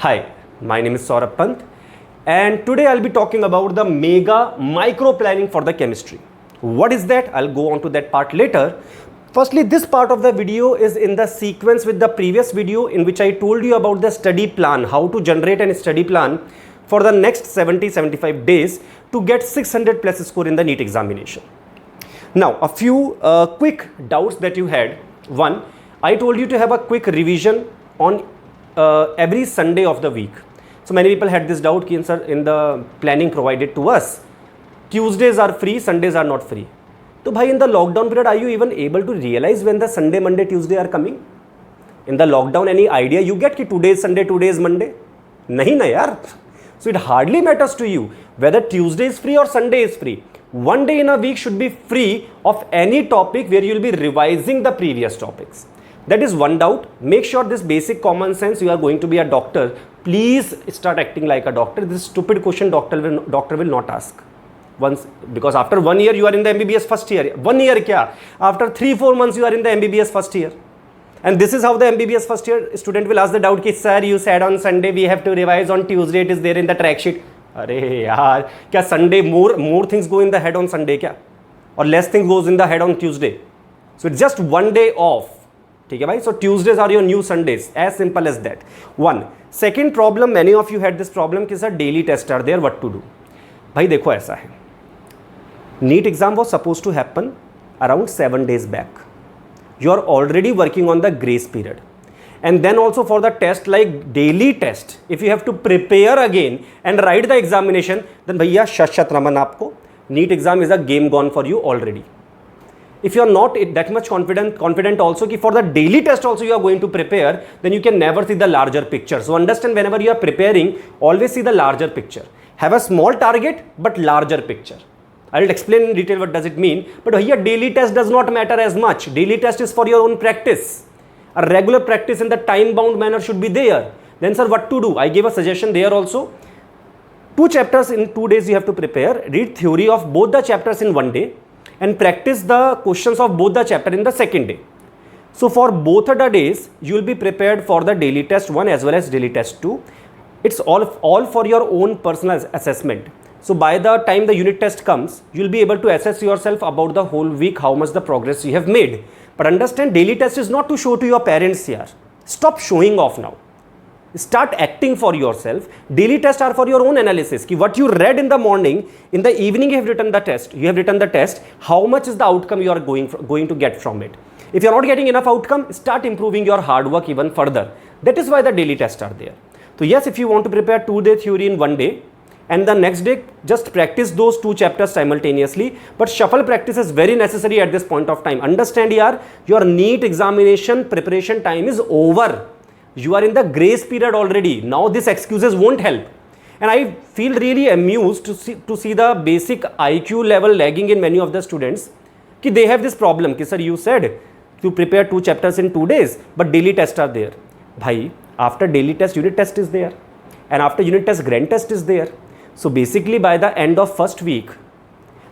Hi, my name is Saurabh Pant, and today I'll be talking about the mega micro planning for the chemistry. What is that? I'll go on to that part later. Firstly, this part of the video is in the sequence with the previous video in which I told you about the study plan, how to generate a study plan for the next 70-75 days to get 600 plus score in the NEET examination. Now, a few quick doubts that you had. One, I told you to have a quick revision on every Sunday of the week. So many people had this doubt in the planning provided to us, Tuesdays are free, Sundays are not free. So bhai, in the lockdown period, are you even able to realize when the Sunday, Monday, Tuesday are coming? In the lockdown, any idea you get ki today is Sunday, today is Monday? Nahi na yaar. So it hardly matters to you whether Tuesday is free or Sunday is free. One day in a week should be free of any topic where you will be revising the previous topics. That is one doubt. Make sure this basic common sense, you are going to be a doctor. Please start acting like a doctor. This stupid question doctor will not ask. Once, because after 1 year you are in the MBBS first year. 1 year kya? After 3-4 months you are in the MBBS first year. And this is how the MBBS first year student will ask the doubt ki, sir, you said on Sunday we have to revise, on Tuesday it is there in the track sheet. Arey yaar, kya Sunday more things go in the head on Sunday kya? Or less things goes in the head on Tuesday? So it's just 1 day off. ठीक है भाई, so Tuesdays are your new Sundays, as simple as that. One. Second problem, many of you had this problem कि sir daily tests are there, what to do? भाई देखो ऐसा है, NEET exam was supposed to happen around 7 days back. You are already working on the grace period. And then also for the test like daily test, if you have to prepare again and write the examination, then भैया शत रमन आपको, NEET exam is a game gone for you already. If you are not that much confident also कि for the daily test also you are going to prepare, then you can never see the larger picture. So understand, whenever you are preparing, always see the larger picture. Have a small target but larger picture. I will explain in detail what does it mean. But here daily test does not matter as much. Daily test is for your own practice. A regular practice in the time bound manner should be there. Then sir, what to do? I gave a suggestion there also. 2 chapters in 2 days you have to prepare. Read theory of both the chapters in 1 day. And practice the questions of both the chapter in the second day. So for both of the days, you will be prepared for the daily test 1 as well as daily test 2. It's all for your own personal assessment. So by the time the unit test comes, you will be able to assess yourself about the whole week, how much the progress you have made. But understand, daily test is not to show to your parents here. Stop showing off now. Start acting for yourself. Daily tests are for your own analysis. Ki what you read in the morning, in the evening you have written the test. You have written the test. How much is the outcome you are going to get from it? If you are not getting enough outcome, start improving your hard work even further. That is why the daily tests are there. So yes, if you want to prepare 2-day theory in 1 day, and the next day just practice those 2 chapters simultaneously. But shuffle practice is very necessary at this point of time. Understand yaar, your NEET examination preparation time is over. You are in the grace period already. Now these excuses won't help. And I feel really amused to see the basic IQ level lagging in many of the students. Ki they have this problem. Ki sir, you said to prepare 2 chapters in 2 days, but daily tests are there. Bhai, after daily test, unit test is there. And after unit test, grand test is there. So basically by the end of first week,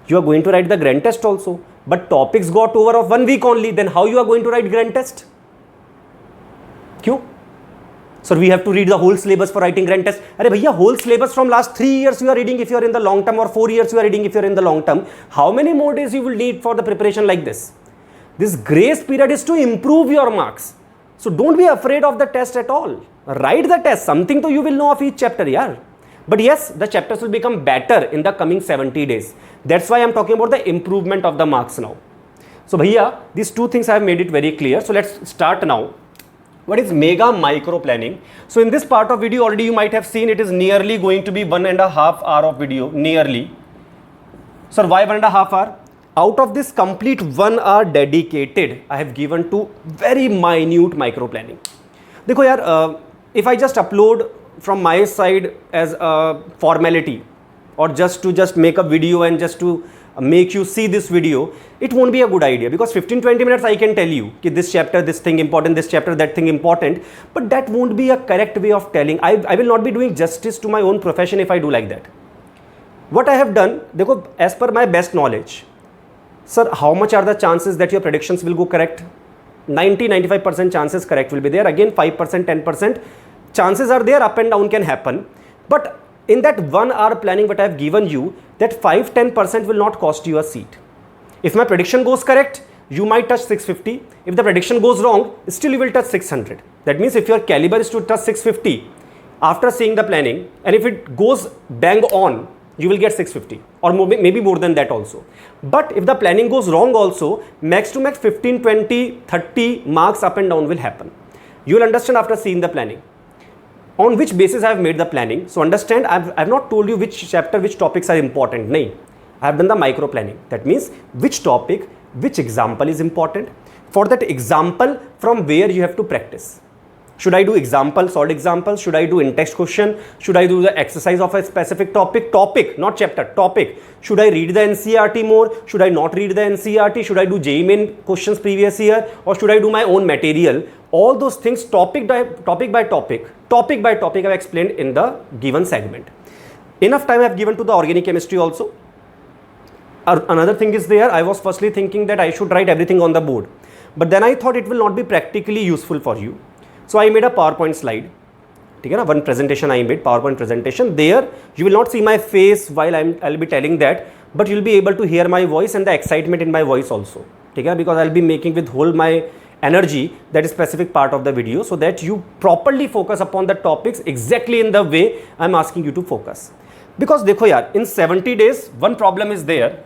you are going to write the grand test also. But topics got over of 1 week only. Then how you are going to write grand test? Kyun? So we have to read the whole syllabus for writing grand test. Arey bhaiya, whole syllabus from last 3 years you are reading if you are in the long term, or 4 years you are reading if you are in the long term. How many more days you will need for the preparation like this? This grace period is to improve your marks. So don't be afraid of the test at all. Write the test. Something to you will know of each chapter, yaar. But yes, the chapters will become better in the coming 70 days. That's why I'm talking about the improvement of the marks now. So bhaiya, these 2 things I have made it very clear. So let's start now. What is mega micro planning? So in this part of video already you might have seen it is nearly going to be 1.5 hour of video, nearly. So why 1.5 hour? Out of this complete 1 hour dedicated, I have given to very minute micro planning. देखो यार, if I just upload from my side as a formality, or just to make a video and just to make you see this video, it won't be a good idea, because 15-20 minutes I can tell you कि this chapter, this thing important, this chapter, that thing important, but that won't be a correct way of telling. I will not be doing justice to my own profession if I do like that. What I have done, देखो, as per my best knowledge, sir, how much are the chances that your predictions will go correct? 90-95% chances correct will be there. Again 5% 10% chances are there up and down can happen, but in that 1 hour planning what I have given you, that 5-10% will not cost you a seat. If my prediction goes correct, you might touch 650. If the prediction goes wrong, still you will touch 600. That means if your caliber is to touch 650 after seeing the planning, and if it goes bang on, you will get 650 or maybe more than that also. But if the planning goes wrong also, max to max 15, 20, 30 marks up and down will happen. You will understand after seeing the planning. On which basis I have made the planning. So understand, I have not told you which chapter, which topics are important. No, I have done the micro planning. That means which topic, which example is important. For that example, from where you have to practice. Should I do example, solved examples? Should I do in-text question? Should I do the exercise of a specific topic? Topic, not chapter, topic. Should I read the NCERT more? Should I not read the NCERT? Should I do JEE Main questions previous year? Or should I do my own material? All those things, topic by topic, I have explained in the given segment. Enough time I have given to the organic chemistry also. Another thing is there, I was firstly thinking that I should write everything on the board. But then I thought it will not be practically useful for you. So I made a PowerPoint slide. One presentation I made, PowerPoint presentation. There you will not see my face while I'll be telling that, but you'll be able to hear my voice and the excitement in my voice also. Because I'll be making with whole my energy that is specific part of the video, so that you properly focus upon the topics exactly in the way I'm asking you to focus. Because dekho yaar, in 70 days, one problem is there.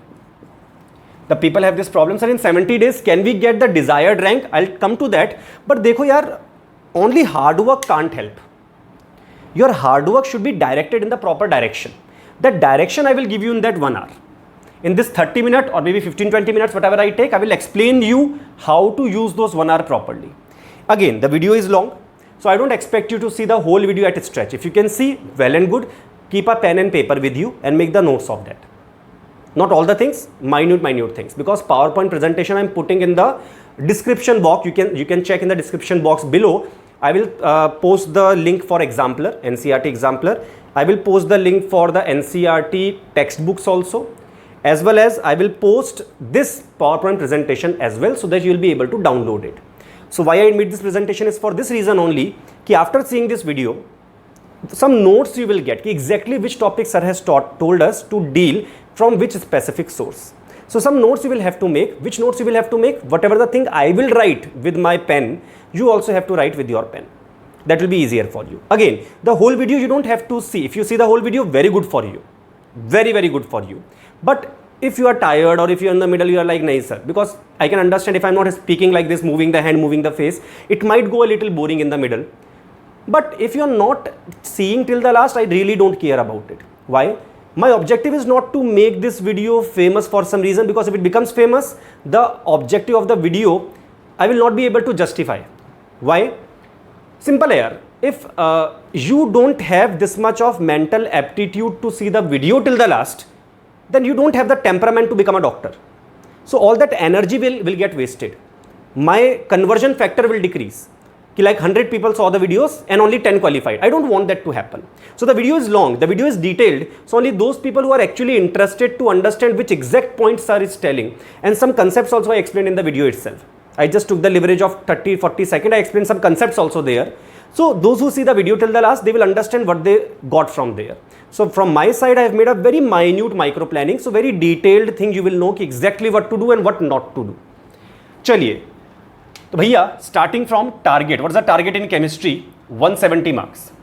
The people have this problem, sir, in 70 days, can we get the desired rank? I'll come to that. But dekho yaar, only hard work can't help. Your hard work should be directed in the proper direction. That direction I will give you in that 1 hour. In this 30 minutes or maybe 15-20 minutes, whatever I take, I will explain you how to use those 1 hour properly. Again, the video is long, so I don't expect you to see the whole video at a stretch. If you can see, well and good. Keep a pen and paper with you and make the notes of that. Not all the things, minute things, because PowerPoint presentation I'm putting in the description box. You can check in the description box below. I will post the link for exemplar, NCERT exemplar. I will post the link for the NCERT textbooks also, as well as I will post this PowerPoint presentation as well, so that you will be able to download it. So why I made this presentation is for this reason only, कि after seeing this video, some notes you will get, exactly which topic sir has told us to deal from which specific source. So some notes you will have to make. Which notes you will have to make? Whatever the thing I will write with my pen, you also have to write with your pen. That will be easier for you. Again, the whole video you don't have to see. If you see the whole video, very good for you. Very, very good for you. But if you are tired or if you are in the middle, you are like, nahi sir, because I can understand if I'm not speaking like this, moving the hand, moving the face, it might go a little boring in the middle. But if you are not seeing till the last, I really don't care about it. Why? My objective is not to make this video famous for some reason, because if it becomes famous, the objective of the video, I will not be able to justify. Why? Simple here. If you don't have this much of mental aptitude to see the video till the last, then you don't have the temperament to become a doctor. So all that energy will get wasted. My conversion factor will decrease. Like 100 people saw the videos and only 10 qualified. I don't want that to happen. So the video is long, the video is detailed. So only those people who are actually interested to understand which exact points sir is telling, and some concepts also I explained in the video itself. I just took the leverage of 30-40 seconds. I explained some concepts also there. So those who see the video till the last, they will understand what they got from there. So from my side, I have made a very minute micro planning. So very detailed thing, you will know exactly what to do and what not to do. Chaliye. तो भैया starting from target, what is the target in chemistry? 170 marks.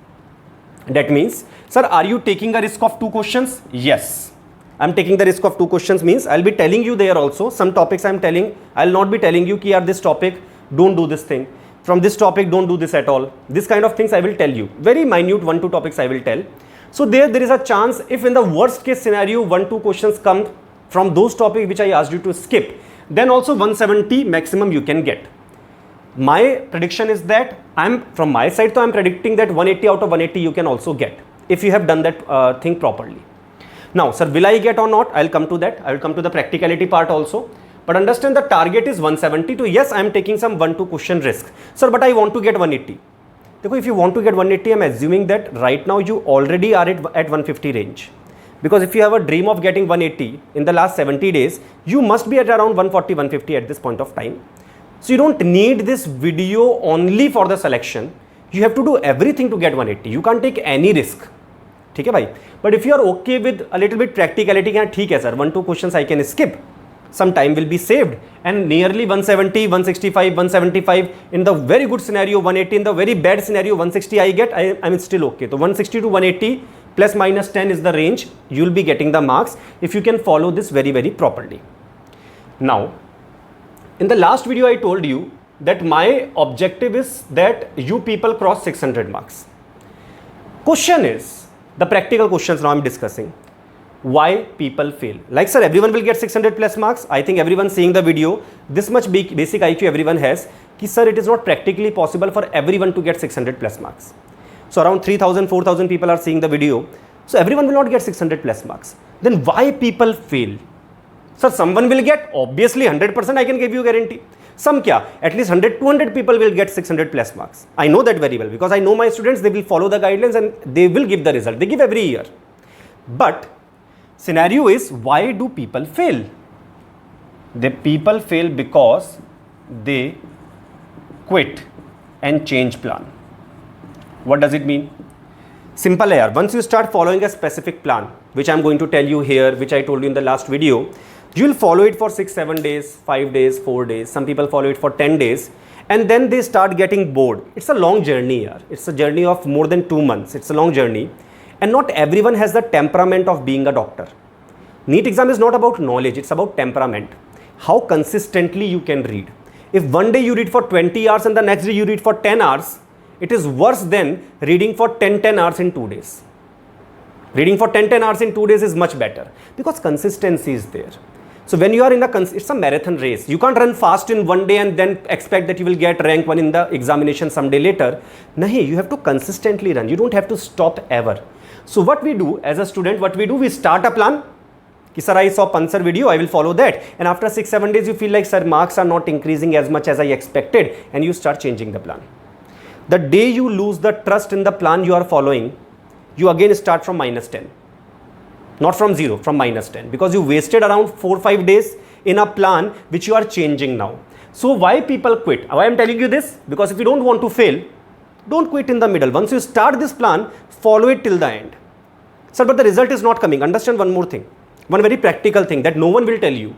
That means, sir, are you taking a risk of 2 questions? Yes, I'm taking the risk of 2 questions. Means I'll be telling you there also some topics I'm telling. I'll not be telling you कि यार this topic don't do this thing. From this topic don't do this at all. This kind of things I will tell you. Very minute 1-2 topics I will tell. So there is a chance if in the worst case scenario 1-2 questions come from those topics which I asked you to skip, then also 170 maximum you can get. My prediction is that from my side, so I'm predicting that 180 out of 180 you can also get if you have done that thing properly. Now, sir, will I get or not? I'll come to that. I will come to the practicality part also. But understand the target is 170. So yes, I'm taking some 1-2 question risk. Sir, but I want to get 180. If you want to get 180, I'm assuming that right now you already are at 150 range. Because if you have a dream of getting 180 in the last 70 days, you must be at around 140-150 at this point of time. So you don't need this video only for the selection. You have to do everything to get 180. You can't take any risk. ठीक है भाई. But if you are okay with a little bit practicality, क्या ठीक है sir, 1-2 questions I can skip. Some time will be saved, and nearly 170, 165, 175 in the very good scenario, 180 in the very bad scenario, 160 I get. I'm still okay. So 160 to 180 plus minus 10 is the range. You'll be getting the marks if you can follow this very, very properly. Now, in the last video I told you that my objective is that you people cross 600 marks. Question is, the practical questions now I'm discussing. Why people fail? Like sir, everyone will get 600 plus marks. I think everyone seeing the video, this much basic IQ everyone has. Ki sir, it is not practically possible for everyone to get 600 plus marks. So around 3,000, 4,000 people are seeing the video. So everyone will not get 600 plus marks. Then why people fail? Sir, someone will get, obviously 100% I can give you guarantee. Some kya, at least 100, 200 people will get 600 plus marks. I know that very well because I know my students, they will follow the guidelines and they will give the result. They give every year. But scenario is, why do people fail? The people fail because they quit and change plan. What does it mean? Simple hai yaar. Once you start following a specific plan, which I am going to tell you here, which I told you in the last video, you will follow it for 6-7 days, 5 days, 4 days. Some people follow it for 10 days and then they start getting bored. It's a long journey yaar. It's a journey of more than 2 months. It's a long journey. And not everyone has the temperament of being a doctor. NEET exam is not about knowledge, it's about temperament. How consistently you can read. If one day you read for 20 hours and the next day you read for 10 hours, it is worse than reading for 10 hours in 2 days. Reading for 10 hours in 2 days is much better because consistency is there. So when you are in it's a marathon race. You can't run fast in one day and then expect that you will get rank 1 in the examination someday later. Nahi, you have to consistently run. You don't have to stop ever. So what we do as a student, we start a plan. Ki sir, I saw Pansar video, I will follow that. And after 6-7 days, you feel like sir, marks are not increasing as much as I expected, and you start changing the plan. The day you lose the trust in the plan you are following, you again start from -10. Not from 0, from -10, because you wasted around 4-5 days in a plan which you are changing now. So why people quit? Why I am telling you this? Because if you don't want to fail, don't quit in the middle. Once you start this plan, follow it till the end. Sir, but the result is not coming. Understand one more thing. One very practical thing that no one will tell you.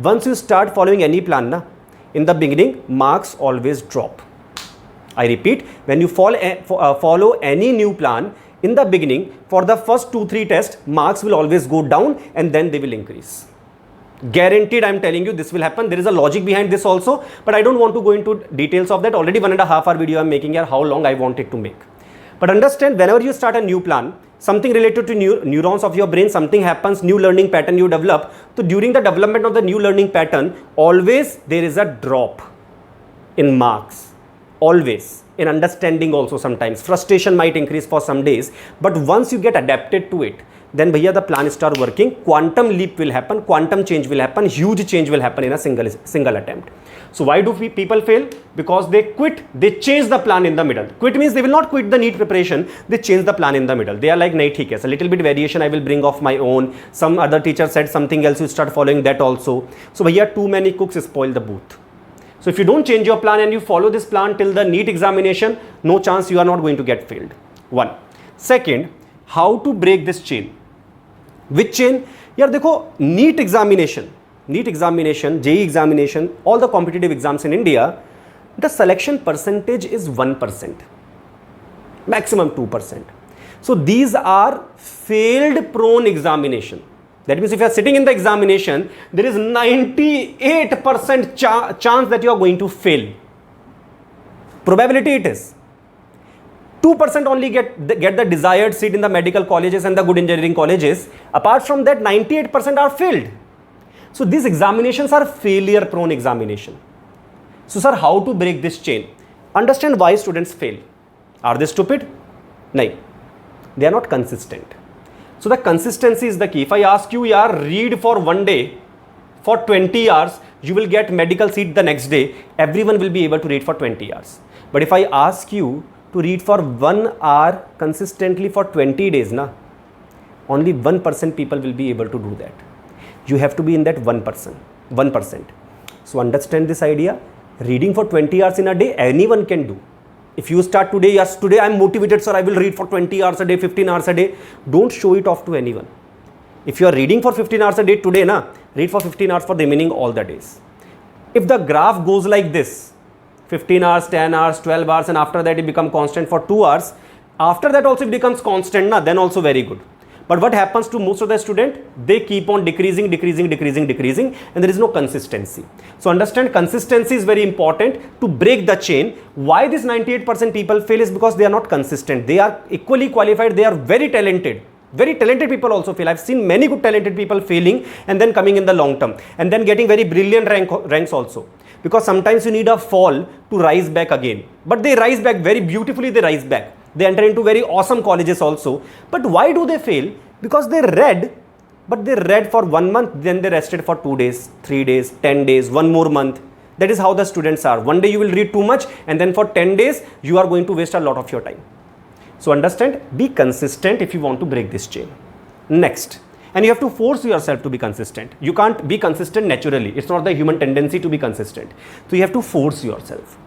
Once you start following any plan, in the beginning, marks always drop. I repeat, when you follow any new plan, in the beginning, for the first 2-3 tests, marks will always go down and then they will increase. Guaranteed, I am telling you, this will happen. There is a logic behind this also, but I don't want to go into details of that. Already 1.5 hour video I am making here, how long I want it to make. But understand, whenever you start a new plan, something related to neurons of your brain, something happens, new learning pattern you develop. So during the development of the new learning pattern, always there is a drop in marks. Always. In understanding also sometimes. Frustration might increase for some days. But once you get adapted to it, then bhaiya the plan start working. Quantum leap will happen. Quantum change will happen. Huge change will happen in a single attempt. So why do people fail? Because they quit. They change the plan in the middle. Quit means they will not quit the NEET preparation. They change the plan in the middle. They are like, nahi, theek hai. So a little bit variation I will bring of my own. Some other teacher said something else. You start following that also. So bhaiya, too many cooks spoil the booth. So if you don't change your plan and you follow this plan till the NEET examination, no chance you are not going to get failed. 1. Second, how to break this chain? Which chain? Yaar dekho, NEET examination, JEE examination, all the competitive exams in India, the selection percentage is 1%, maximum 2%. So these are failed prone examination. That means if you are sitting in the examination, there is 98% chance that you are going to fail. Probability it is. 2% only get the desired seat in the medical colleges and the good engineering colleges. Apart from that, 98% are failed. So these examinations are failure prone examination. So sir, how to break this chain? Understand why students fail. Are they stupid? No. They are not consistent. So the consistency is the key. If I ask you, read for one day for 20 hours, you will get medical seat the next day. Everyone will be able to read for 20 hours. But if I ask you to read for 1 hour consistently for 20 days, only 1% people will be able to do that. You have to be in that 1%. So understand this idea. Reading for 20 hours in a day, anyone can do. If you start today, yes, today I'm motivated, sir, I will read for 20 hours a day, 15 hours a day. Don't show it off to anyone. If you are reading for 15 hours a day today, read for 15 hours for the remaining all the days. If the graph goes like this, 15 hours, 10 hours, 12 hours, and after that it becomes constant for 2 hours, after that also it becomes constant, then also very good. But what happens to most of the student? They keep on decreasing, and there is no consistency. So understand, consistency is very important to break the chain. Why this 98% people fail is because they are not consistent. They are equally qualified, they are very talented. Very talented people also fail. I've seen many good talented people failing and then coming in the long term and then getting very brilliant ranks also. Because sometimes you need a fall to rise back again. But they rise back very beautifully, they rise back. They enter into very awesome colleges also. But why do they fail? Because they read, but they read for 1 month, then they rested for 2 days, 3 days, 10 days, 1 more month. That is how the students are. One day you will read too much and then for 10 days you are going to waste a lot of your time. So understand, be consistent if you want to break this chain. Next, and you have to force yourself to be consistent. You can't be consistent naturally. It's not the human tendency to be consistent. So you have to force yourself.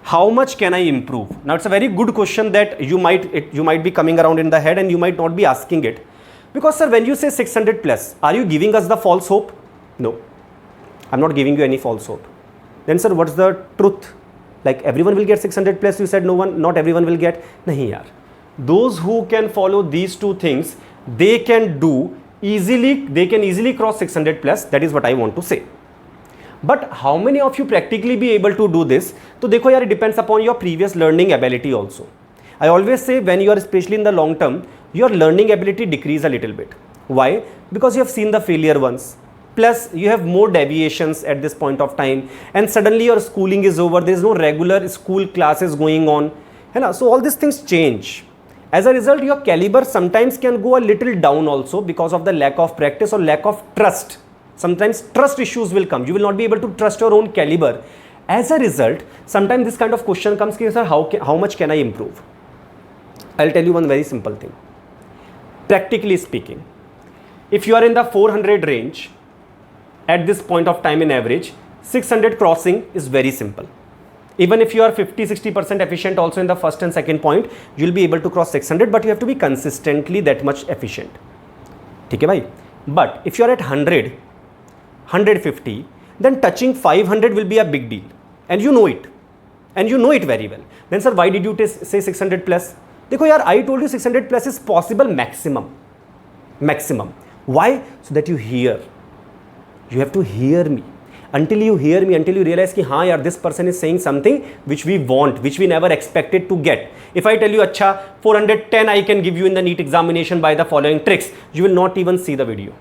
How much can I improve? Now it's a very good question that you might be coming around in the head and you might not be asking it. Because sir, when you say 600 plus, are you giving us the false hope? No, I'm not giving you any false hope. Then sir, what's the truth? Like everyone will get 600 plus, you said not everyone will get. Nahi yaar. Those who can follow these two things, they can easily cross 600 plus. That is what I want to say. But how many of you practically be able to do this? So dekho yaar, it depends upon your previous learning ability also. I always say when you are especially in the long term, your learning ability decrease a little bit. Why? Because you have seen the failure once. Plus you have more deviations at this point of time and suddenly your schooling is over. There is no regular school classes going on. So all these things change. As a result, your caliber sometimes can go a little down also because of the lack of practice or lack of trust. Sometimes trust issues will come. You will not be able to trust your own caliber. As a result, sometimes this kind of question comes, sir, how much can I improve? I'll tell you one very simple thing. Practically speaking, if you are in the 400 range, at this point of time in average, 600 crossing is very simple. Even if you are 50-60% efficient also in the first and second point, you will be able to cross 600, but you have to be consistently that much efficient. Okay, bhai? But if you are at 100, 150, then touching 500 will be a big deal. And you know it. And you know it very well. Then sir, why did you say 600 plus? Dekho yaar, I told you 600 plus is possible maximum. Maximum. Why? So that you hear. You have to hear me. Until you hear me, until you realize ki haan yaar, this person is saying something which we want, which we never expected to get. If I tell you, acha, 410 I can give you in the NEET examination by the following tricks, you will not even see the video.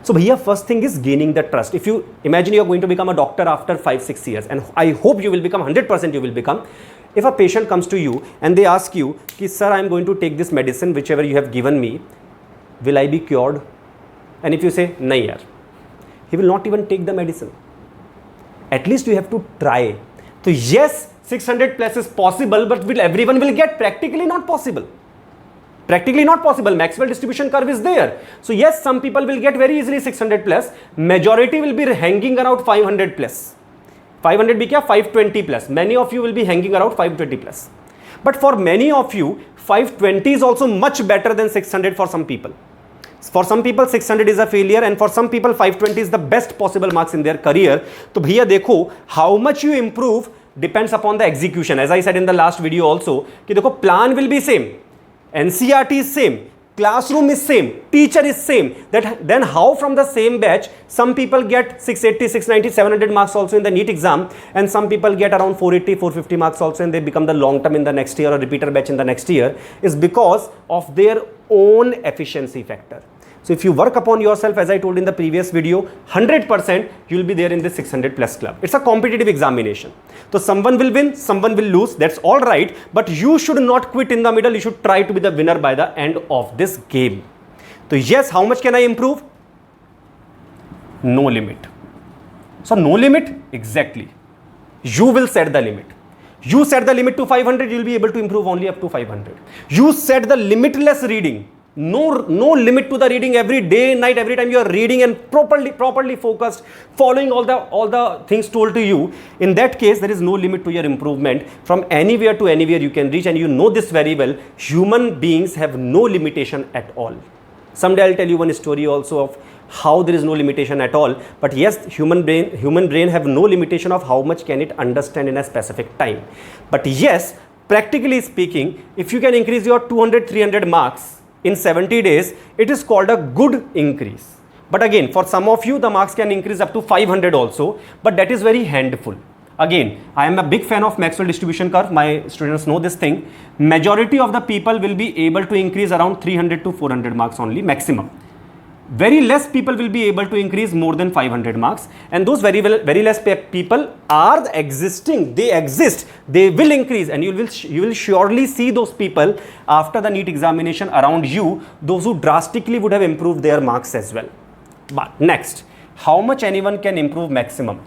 So bhaiya, first thing is gaining the trust. If you imagine you are going to become a doctor after 5-6 years, and I hope you will become 100% you will become. If a patient comes to you and they ask you, ki, sir, I am going to take this medicine, whichever you have given me, will I be cured? And if you say, nahi yaar, he will not even take the medicine. At least you have to try. So yes, 600 plus is possible, but everyone will get? Practically not possible. Practically not possible. Maxwell distribution curve is there. So yes, some people will get very easily 600 plus. Majority will be hanging around 500 plus. 500 be kya? 520 plus. Many of you will be hanging around 520 plus. But for many of you, 520 is also much better than 600 for some people. For some people 600 is a failure, and for some people 520 is the best possible marks in their career. So bhaiya dekho, how much you improve depends upon the execution. As I said in the last video also, ki dekho, plan will be same, NCERT is same, classroom is same, teacher is same. Then how from the same batch some people get 680, 690, 700 marks also in the NEET exam, and some people get around 480, 450 marks also, and they become the long term in the next year or repeater batch in the next year, is because of their own efficiency factor. So if you work upon yourself, as I told in the previous video, 100% you will be there in this 600 plus club. It's a competitive examination. So someone will win, someone will lose. That's all right. But you should not quit in the middle. You should try to be the winner by the end of this game. So yes, how much can I improve? No limit. So no limit? Exactly. You will set the limit. You set the limit to 500, you will be able to improve only up to 500. You set the limitless reading. No limit to the reading. Every day and night, every time you are reading and properly focused, following all the things told to you, in that case there is no limit to your improvement. From anywhere to anywhere you can reach, and you know this very well. Human beings have no limitation at all. Someday I'll tell you one story also of how there is no limitation at all. But yes, human brain have no limitation of how much can it understand in a specific time. But yes, practically speaking, if you can increase your 200-300 marks in 70 days, it is called a good increase. But again, for some of you, the marks can increase up to 500 also, but that is very handful. Again, I am a big fan of Maxwell distribution curve. My students know this thing. Majority of the people will be able to increase around 300 to 400 marks only, maximum. Very less people will be able to increase more than 500 marks, and those very less people are existing. They exist. They will increase, and you will surely see those people after the NEET examination around you, those who drastically would have improved their marks as well. But next, how much anyone can improve maximum?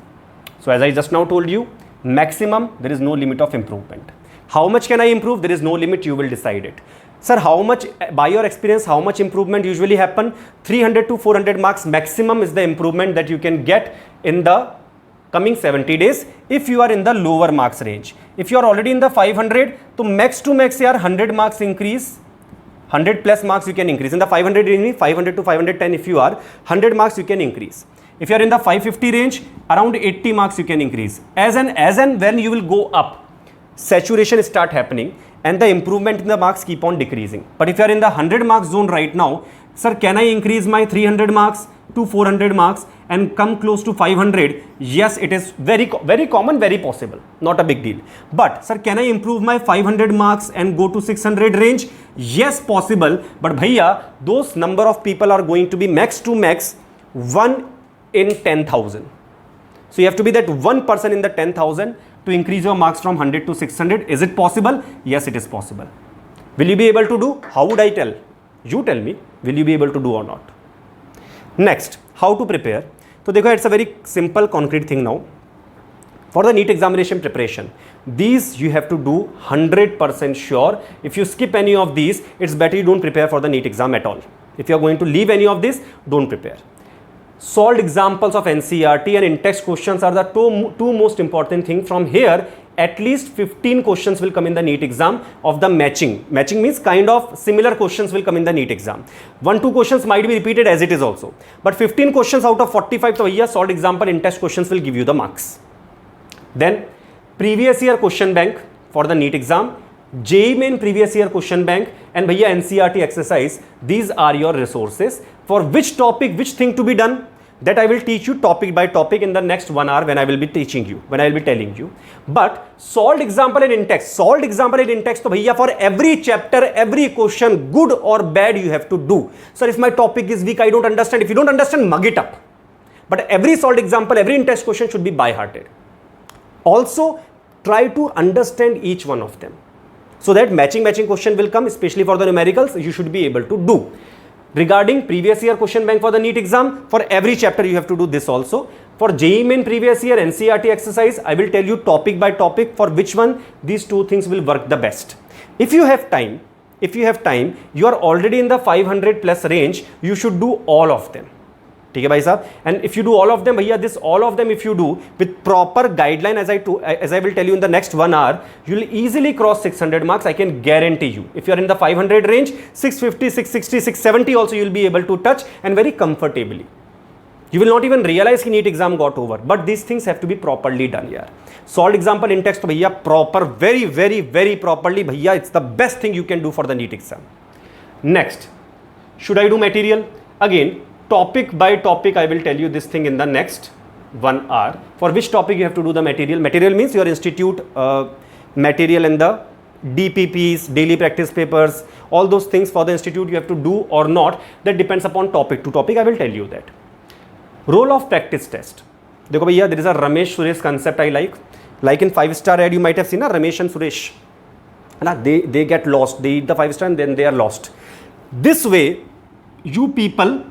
So as I just now told you, maximum, there is no limit of improvement. How much can I improve? There is no limit. You will decide it. Sir, how much, by your experience, how much improvement usually happen? 300 to 400 marks maximum is the improvement that you can get in the coming 70 days if you are in the lower marks range. If you are already in the 500, to max yaar 100 marks increase, 100 plus marks you can increase. In the 500 range, 500 to 510, if you are 100 marks you can increase. If you are in the 550 range, around 80 marks you can increase. As and when you will go up, saturation start happening, and the improvement in the marks keep on decreasing. But if you are in the 100 marks zone right now, sir, can I increase my 300 marks to 400 marks and come close to 500? Yes, it is very common, very possible, not a big deal. But sir, can I improve my 500 marks and go to 600 range? Yes, possible. But bhaiya, those number of people are going to be max to max 1 in 10,000. So you have to be that one person in the 10,000 to increase your marks from 100 to 600. Is it possible? Yes, it is possible. Will you be able to do? How would I tell? You tell me, will you be able to do or not? Next, how to prepare? So देखो, it's a very simple concrete thing now. For the NEET examination preparation, these you have to do 100% sure. If you skip any of these, it's better you don't prepare for the NEET exam at all. If you are going to leave any of this, don't prepare. Solved examples of NCERT and in-text questions are the two most important things. From here, at least 15 questions will come in the NEET exam of the matching. Matching means kind of similar questions will come in the NEET exam. 1-2 questions might be repeated as it is also. But 15 questions out of 45, so here solved example in-text questions will give you the marks. Then previous year question bank for the NEET exam, JEE Main previous year question bank, and bhaiya NCERT exercise. These are your resources. For which topic, which thing to be done, that I will teach you topic by topic in the next 1 hour when I will be teaching you, when I will be telling you. But solved example and in-text, solved example and in-text, so bhaiya for every chapter, every question, good or bad, you have to do. Sir, if my topic is weak, I don't understand. If you don't understand, mug it up. But every solved example, every in-text question should be by-hearted. Also, try to understand each one of them, so that matching question will come, especially for the numericals, you should be able to do. Regarding previous year question bank for the NEET exam, for every chapter you have to do this also. For JEE Main previous year NCERT exercise, I will tell you topic by topic for which one these two things will work the best. If you have time, you are already in the 500 plus range, you should do all of them. ठीक है भाई साहब, and if you do all of them, भैया this all of them if you do with proper guideline, as I will tell you in the next 1 hour, you will easily cross 600 marks. I can guarantee you. If you are in the 500 range, 650, 660, 670 also you will be able to touch, and very comfortably. You will not even realize कि NEET exam got over. But these things have to be properly done यार. Solved example in text तो भैया proper, very properly भैया, it's the best thing you can do for the NEET exam. Next, should I do material? Again, topic by topic, I will tell you this thing in the next 1 hour. For which topic you have to do the material? Material means your institute material and the DPPs, daily practice papers, all those things for the institute you have to do or not. That depends upon topic to topic. I will tell you that. Role of practice test. देखो भैया, there is a Ramesh Suresh concept I like. Like in 5-star ad, you might have seen na, Ramesh and Suresh. They get lost. They eat the 5-star and then they are lost. This way, you people.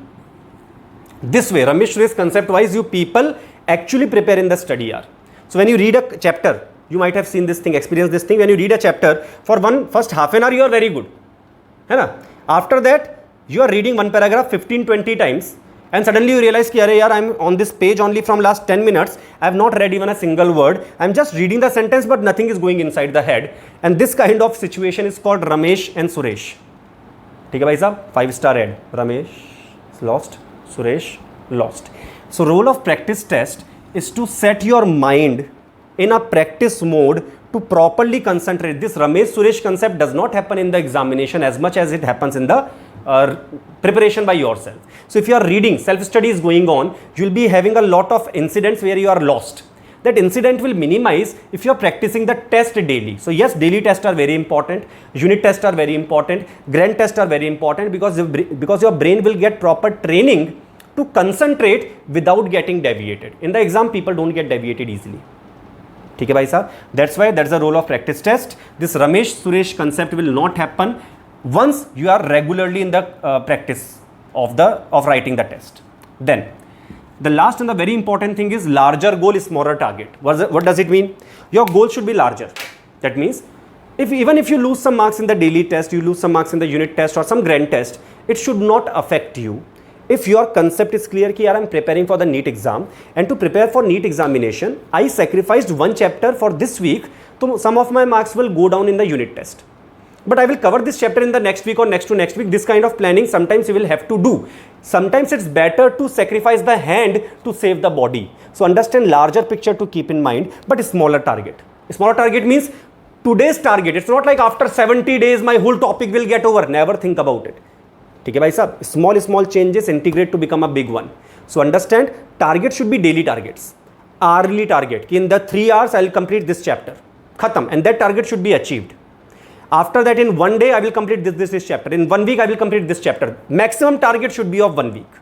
This way, Ramesh Suresh concept wise, you people actually prepare in the study year. So when you read a chapter, you might have seen this thing, experienced this thing. When you read a chapter, for first half an hour, you are very good. है ना? After that, You are reading one paragraph 15-20 times and suddenly you realize ki are yaar, I'm on this page only from last 10 minutes. I have not read even a single word. I'm just reading the sentence but nothing is going inside the head. And this kind of situation is called Ramesh and Suresh. ठीक है भाई साहब, 5-star ad. Ramesh lost, Suresh lost. So role of practice test is to set your mind in a practice mode to properly concentrate. This Ramesh Suresh concept does not happen in the examination as much as it happens in the preparation by yourself. So if you are reading, self-study is going on, you will be having a lot of incidents where you are lost. That incident will minimize if you are practicing the test daily. So yes, daily tests are very important, unit tests are very important, grand tests are very important because your brain will get proper training to concentrate without getting deviated. In the exam, people don't get deviated easily. ठीक है भाई साहब, that's why that's the role of practice test. This Ramesh Suresh concept will not happen once you are regularly in the practice of writing the test. Then the last and the very important thing is larger goal, smaller target. What does it mean? Your goal should be larger. That means even if you lose some marks in the daily test, you lose some marks in the unit test or some grand test, it should not affect you. If your concept is clear कि यार I'm preparing for the NEET exam and to prepare for NEET examination, I sacrificed one chapter for this week, so some of my marks will go down in the unit test. But I will cover this chapter in the next week or next to next week. This kind of planning sometimes you will have to do. Sometimes it's better to sacrifice the hand to save the body. So understand larger picture to keep in mind, but smaller target. Smaller target means today's target. It's not like after 70 days my whole topic will get over. Never think about it. ठीक है भाई साहब, small changes integrate to become a big one. So understand, target should be daily targets, hourly target. कि in the 3 hours I will complete this chapter, khatam, and that target should be achieved. After that, in 1 day I will complete this chapter. In 1 week I will complete this chapter. Maximum target should be of 1 week.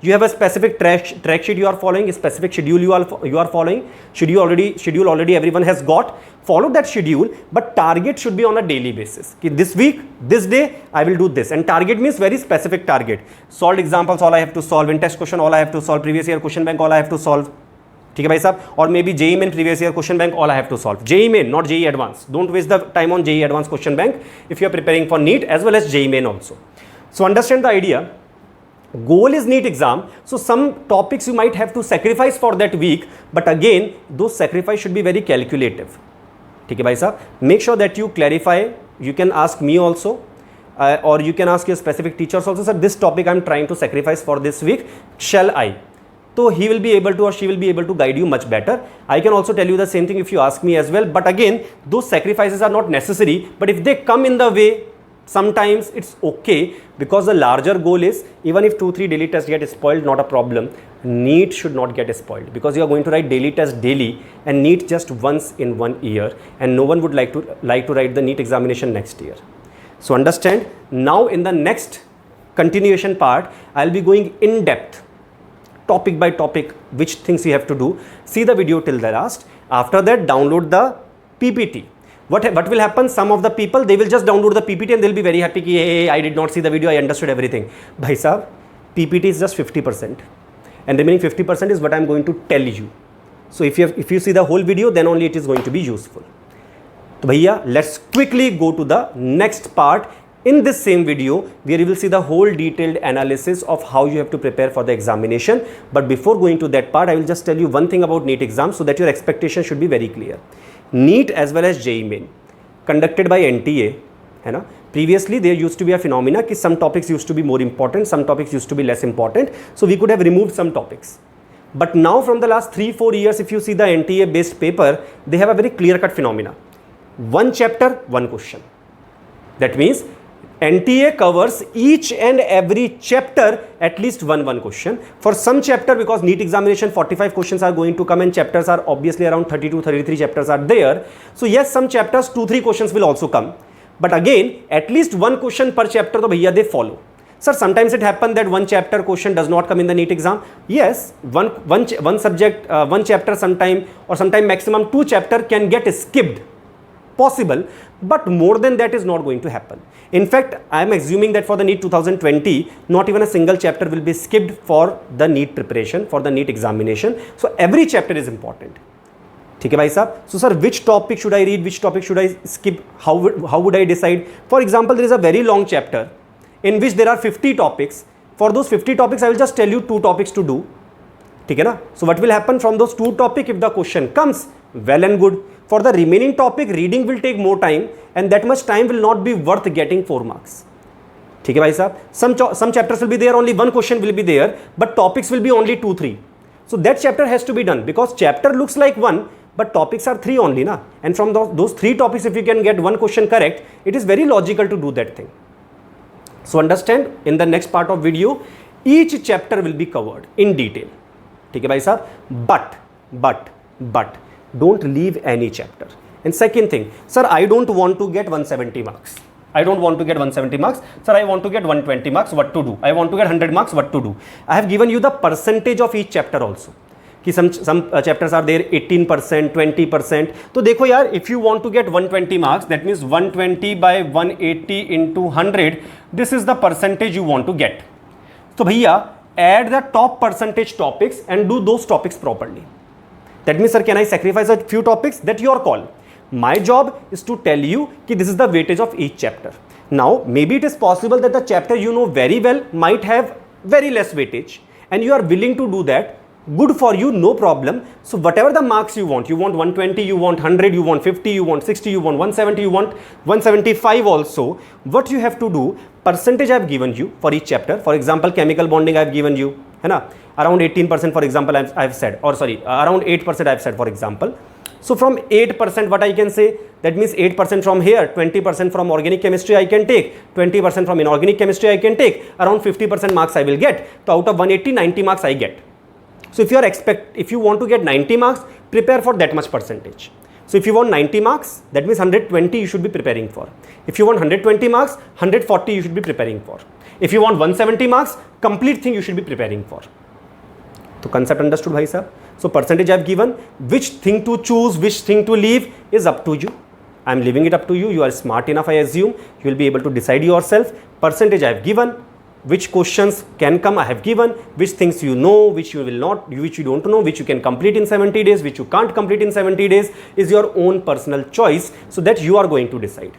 You have a specific track sheet you are following, a specific schedule you are following. Schedule already everyone has got. Follow that schedule, but target should be on a daily basis. This week, this day, I will do this. And target means very specific target. Solved examples, all I have to solve. In test question, all I have to solve. Previous year question bank, all I have to solve. ठीक है भाई साहब, और may be JEE main previous year question bank, all I have to solve. JEE main, not JEE advance. Don't waste the time on JEE advance question bank if you are preparing for NEET as well as JEE main also. So understand the idea. Goal is NEET exam, so some topics you might have to sacrifice for that week, but again those sacrifice should be very calculative. ठीक है भाई साहब, make sure that you clarify. You can ask me also or you can ask your specific teachers also, sir, this topic I'm trying to sacrifice for this week, shall I? So he will be able to or she will be able to guide you much better. I can also tell you the same thing if you ask me as well, but again those sacrifices are not necessary, but if they come in the way, sometimes it's okay, because the larger goal is, even if 2-3 daily tests get spoiled, not a problem. NEET should not get spoiled, because you are going to write daily tests daily and NEET just once in 1 year, and no one would like to write the NEET examination next year. So understand, now in the next continuation part, I'll be going in depth, topic by topic, which things you have to do. See the video till the last. After that, download the PPT. What will happen? Some of the people, they will just download the PPT and they'll be very happy. Hey, I did not see the video, I understood everything. Bhai sahab, PPT is just 50%. And remaining 50% is what I'm going to tell you. So if you see the whole video, then only it is going to be useful. So bhaiya, let's quickly go to the next part in this same video, where you will see the whole detailed analysis of how you have to prepare for the examination. But before going to that part, I will just tell you one thing about NEET exam so that your expectation should be very clear. NEET as well as JEE main conducted by NTA, है ना? Previously there used to be a phenomena कि some topics used to be more important, some topics used to be less important, so we could have removed some topics. But now from the last 3-4 years, if you see the NTA based paper, they have a very clear cut phenomena. One chapter, one question. That means NTA covers each and every chapter at least one question. For some chapter, because NEET examination 45 questions are going to come and chapters are obviously around 32-33 chapters are there. So yes, some chapters 2-3 questions will also come. But again, at least one question per chapter, to bhaiya they follow. Sir, sometimes it happens that one chapter question does not come in the NEET exam. Yes, one subject, one chapter sometime, or sometime maximum 2 chapter can get skipped. Possible, but more than that is not going to happen. In fact, I am assuming that for the NEET 2020, not even a single chapter will be skipped for the NEET preparation, for the NEET examination. So every chapter is important. ठीक है भाई साहब? So sir, which topic should I read? Which topic should I skip? How would I decide? For example, there is a very long chapter in which there are 50 topics. For those 50 topics, I will just tell you 2 topics to do. ठीक है ना? So what will happen from those 2 topics? If the question comes, well and good. For the remaining topic, reading will take more time, and that much time will not be worth getting 4 marks. ठीक है भाई साहब? Some chapters will be there, only 1 question will be there, but topics will be only 2-3. So that chapter has to be done, because chapter looks like 1, but topics are 3 only, na? And from those 3 topics, if you can get 1 question correct, it is very logical to do that thing. So understand, in the next part of video, each chapter will be covered in detail. ठीक है भाई साहब? But don't leave any chapter. And second thing, sir, I don't want to get 170 marks. I don't want to get 170 marks. Sir, I want to get 120 marks. What to do? I want to get 100 marks. What to do? I have given you the percentage of each chapter also. कि some chapters are there 18%, 20%. तो देखो यार, if you want to get 120 marks, that means 120 by 180 into 100. This is the percentage you want to get. तो भैया, add the top percentage topics and do those topics properly. That means, sir, can I sacrifice a few topics? That's your call. My job is to tell you that this is the weightage of each chapter. Now, maybe it is possible that the chapter you know very well might have very less weightage, and you are willing to do that. Good for you, no problem. So whatever the marks you want 120, you want 100, you want 50, you want 60, you want 170, you want 175 also. What you have to do, percentage I have given you for each chapter. For example, chemical bonding I have given you, है ना? Around 18% for example I have said, or sorry, around 8% I have said for example. So from 8%, what I can say, that means 8% from here, 20% from organic chemistry I can take, 20% from inorganic chemistry I can take, around 50% marks I will get. So out of 180, 90 marks I get. So if you want to get 90 marks, prepare for that much percentage. So if you want 90 marks, that means 120 you should be preparing for. If you want 120 marks, 140 you should be preparing for. If you want 170 marks, complete thing you should be preparing for. So concept understood, bhai sahab? So percentage I have given. Which thing to choose, which thing to leave is up to you. I am leaving it up to you. You are smart enough, I assume. You will be able to decide yourself. Percentage I have given. Which questions can come I have given. Which things you know, which you will not, which you don't know, which you can complete in 70 days, which you can't complete in 70 days is your own personal choice. So that you are going to decide.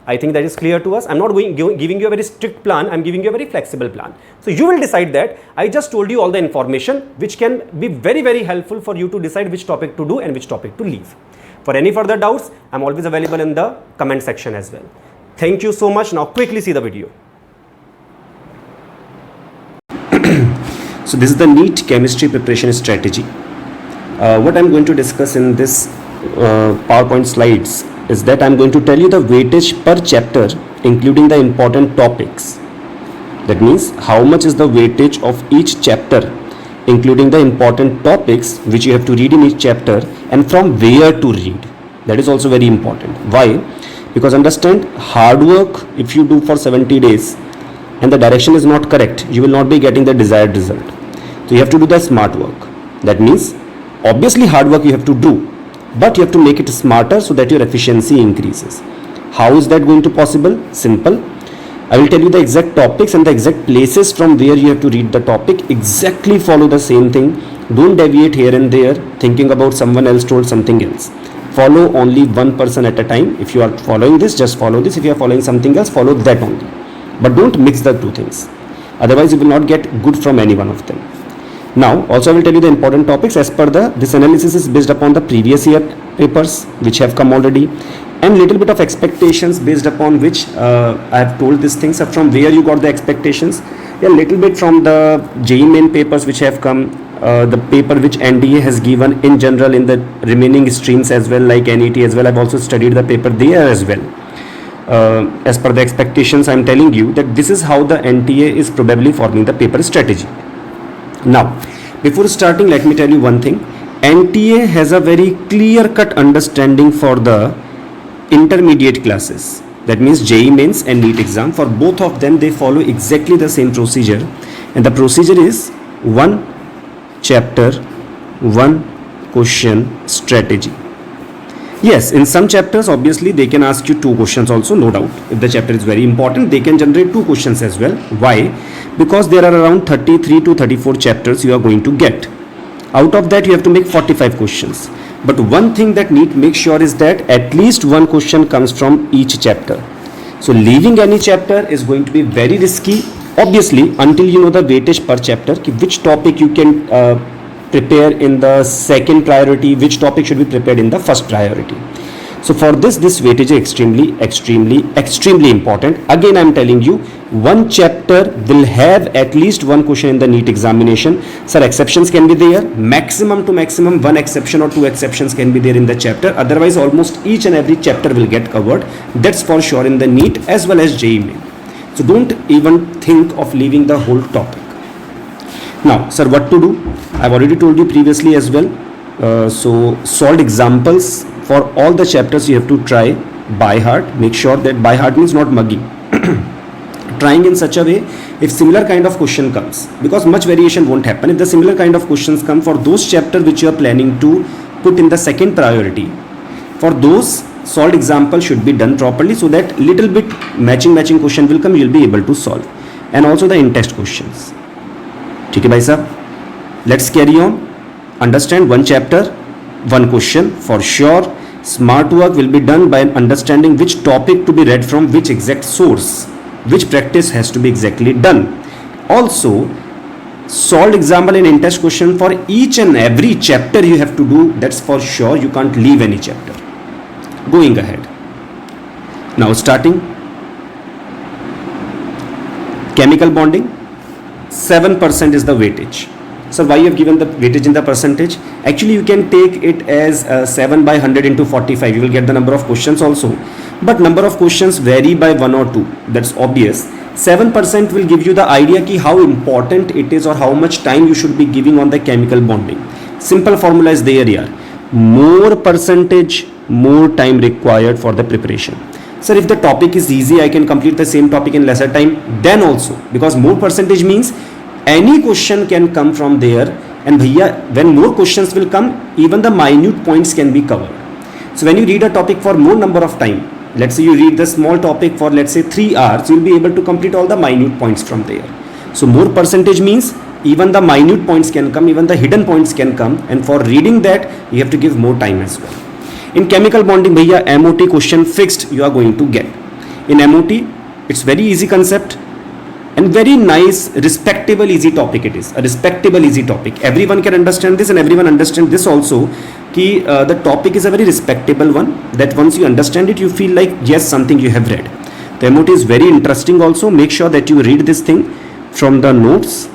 I think that is clear to us. I'm not giving you a very strict plan. I'm giving you a very flexible plan. So you will decide that. I just told you all the information which can be very, very helpful for you to decide which topic to do and which topic to leave. For any further doubts, I'm always available in the comment section as well. Thank you so much. Now quickly see the video. So this is the NEET chemistry preparation strategy. What I'm going to discuss in this PowerPoint slides is that I'm going to tell you the weightage per chapter, including the important topics. That means how much is the weightage of each chapter, including the important topics which you have to read in each chapter, and from where to read. That is also very important. Why? Because understand, hard work if you do for 70 days and the direction is not correct, you will not be getting the desired result. So you have to do the smart work. That means obviously hard work you have to do, but you have to make it smarter so that your efficiency increases. How is that going to possible? Simple. I will tell you the exact topics and the exact places from where you have to read the topic. Exactly follow the same thing. Don't deviate here and there thinking about someone else told something else. Follow only one person at a time. If you are following this, just follow this. If you are following something else, follow that only. But don't mix the two things. Otherwise you will not get good from any one of them. Now also I will tell you the important topics as per this analysis is based upon the previous year papers which have come already, and little bit of expectations based upon which I have told these things. From where you got the expectations? A little bit from the JEE main papers which have come, the paper which NDA has given in general in the remaining streams as well, like NET as well. I have also studied the paper there as well. As per the expectations, I am telling you that this is how the NTA is probably forming the paper strategy. Now, before starting, let me tell you one thing. NTA has a very clear-cut understanding for the intermediate classes. That means JEE Mains and NEET exam. For both of them, they follow exactly the same procedure. And the procedure is one chapter, one question strategy. Yes, in some chapters, obviously, they can ask you 2 questions also, no doubt. If the chapter is very important, they can generate 2 questions as well. Why? Because there are around 33 to 34 chapters you are going to get. Out of that, you have to make 45 questions. But one thing that NEET makes sure is that at least one question comes from each chapter. So leaving any chapter is going to be very risky, obviously, until you know the weightage per chapter, which topic you can prepare in the second priority, which topic should be prepared in the first priority. So for this weightage is extremely important. Again, I am telling you, one chapter will have at least one question in the NEET examination. Sir, exceptions can be there. Maximum to maximum, one exception or two exceptions can be there in the chapter. Otherwise, almost each and every chapter will get covered. That's for sure in the NEET as well as JEE Main. So don't even think of leaving the whole topic. Now, sir, what to do? I've already told you previously as well. So solved examples for all the chapters you have to try by heart. Make sure that by heart means not mugging. Trying in such a way, if similar kind of question comes, because much variation won't happen, if the similar kind of questions come for those chapters which you are planning to put in the second priority, for those solved example should be done properly, so that little bit matching question will come, you'll be able to solve. And also the in-text questions. Okay, bhai sahab, let's carry on. Understand one chapter, one question for sure. Smart work will be done by understanding which topic to be read from which exact source, which practice has to be exactly done. Also, solved example and in-test question for each and every chapter you have to do. That's for sure. You can't leave any chapter. Going ahead. Now starting. Chemical bonding. 7% is the weightage. So why you have given the weightage in the percentage? Actually, you can take it as 7 by 100 into 45. You will get the number of questions also. But number of questions vary by 1 or 2. That's obvious. 7% will give you the idea ki how important it is or how much time you should be giving on the chemical bonding. Simple formula is there here. More percentage, more time required for the preparation. Sir, if the topic is easy, I can complete the same topic in lesser time. Then also, because more percentage means any question can come from there, and bhaiya, when more questions will come, even the minute points can be covered. So when you read a topic for more number of time, let's say you read the small topic for let's say 3 hours, you will be able to complete all the minute points from there. So more percentage means even the minute points can come, even the hidden points can come, and for reading that you have to give more time as well. In chemical bonding, bhaiya, MOT question fixed you are going to get. In MOT, it's very easy concept and very nice, respectable, easy topic it is. A respectable, easy topic. Everyone can understand this, and everyone understand this also, ki the topic is a very respectable one, that once you understand it, you feel like, yes, something you have read. The MOT is very interesting also. Make sure that you read this thing from the notes.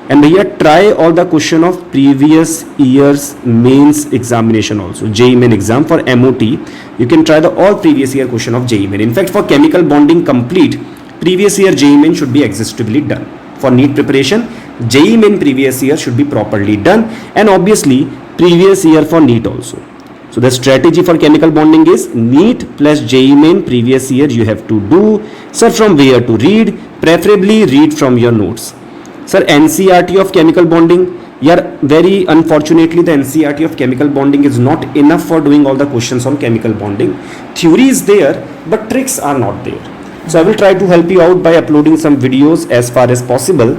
And here try all the question of previous year's mains examination also. JEE Main exam for MOT, you can try the all previous year question of JEE Main. In fact, for chemical bonding complete, previous year JEE Main should be exhaustively done. For NEET preparation, JEE Main previous year should be properly done, and obviously previous year for NEET also. So the strategy for chemical bonding is NEET plus JEE Main previous year you have to do. Sir, from where to read? Preferably read from your notes. Sir, NCERT of chemical bonding, yeah, very unfortunately the NCERT of chemical bonding is not enough for doing all the questions on chemical bonding. Theory is there, but tricks are not there. So I will try to help you out by uploading some videos as far as possible.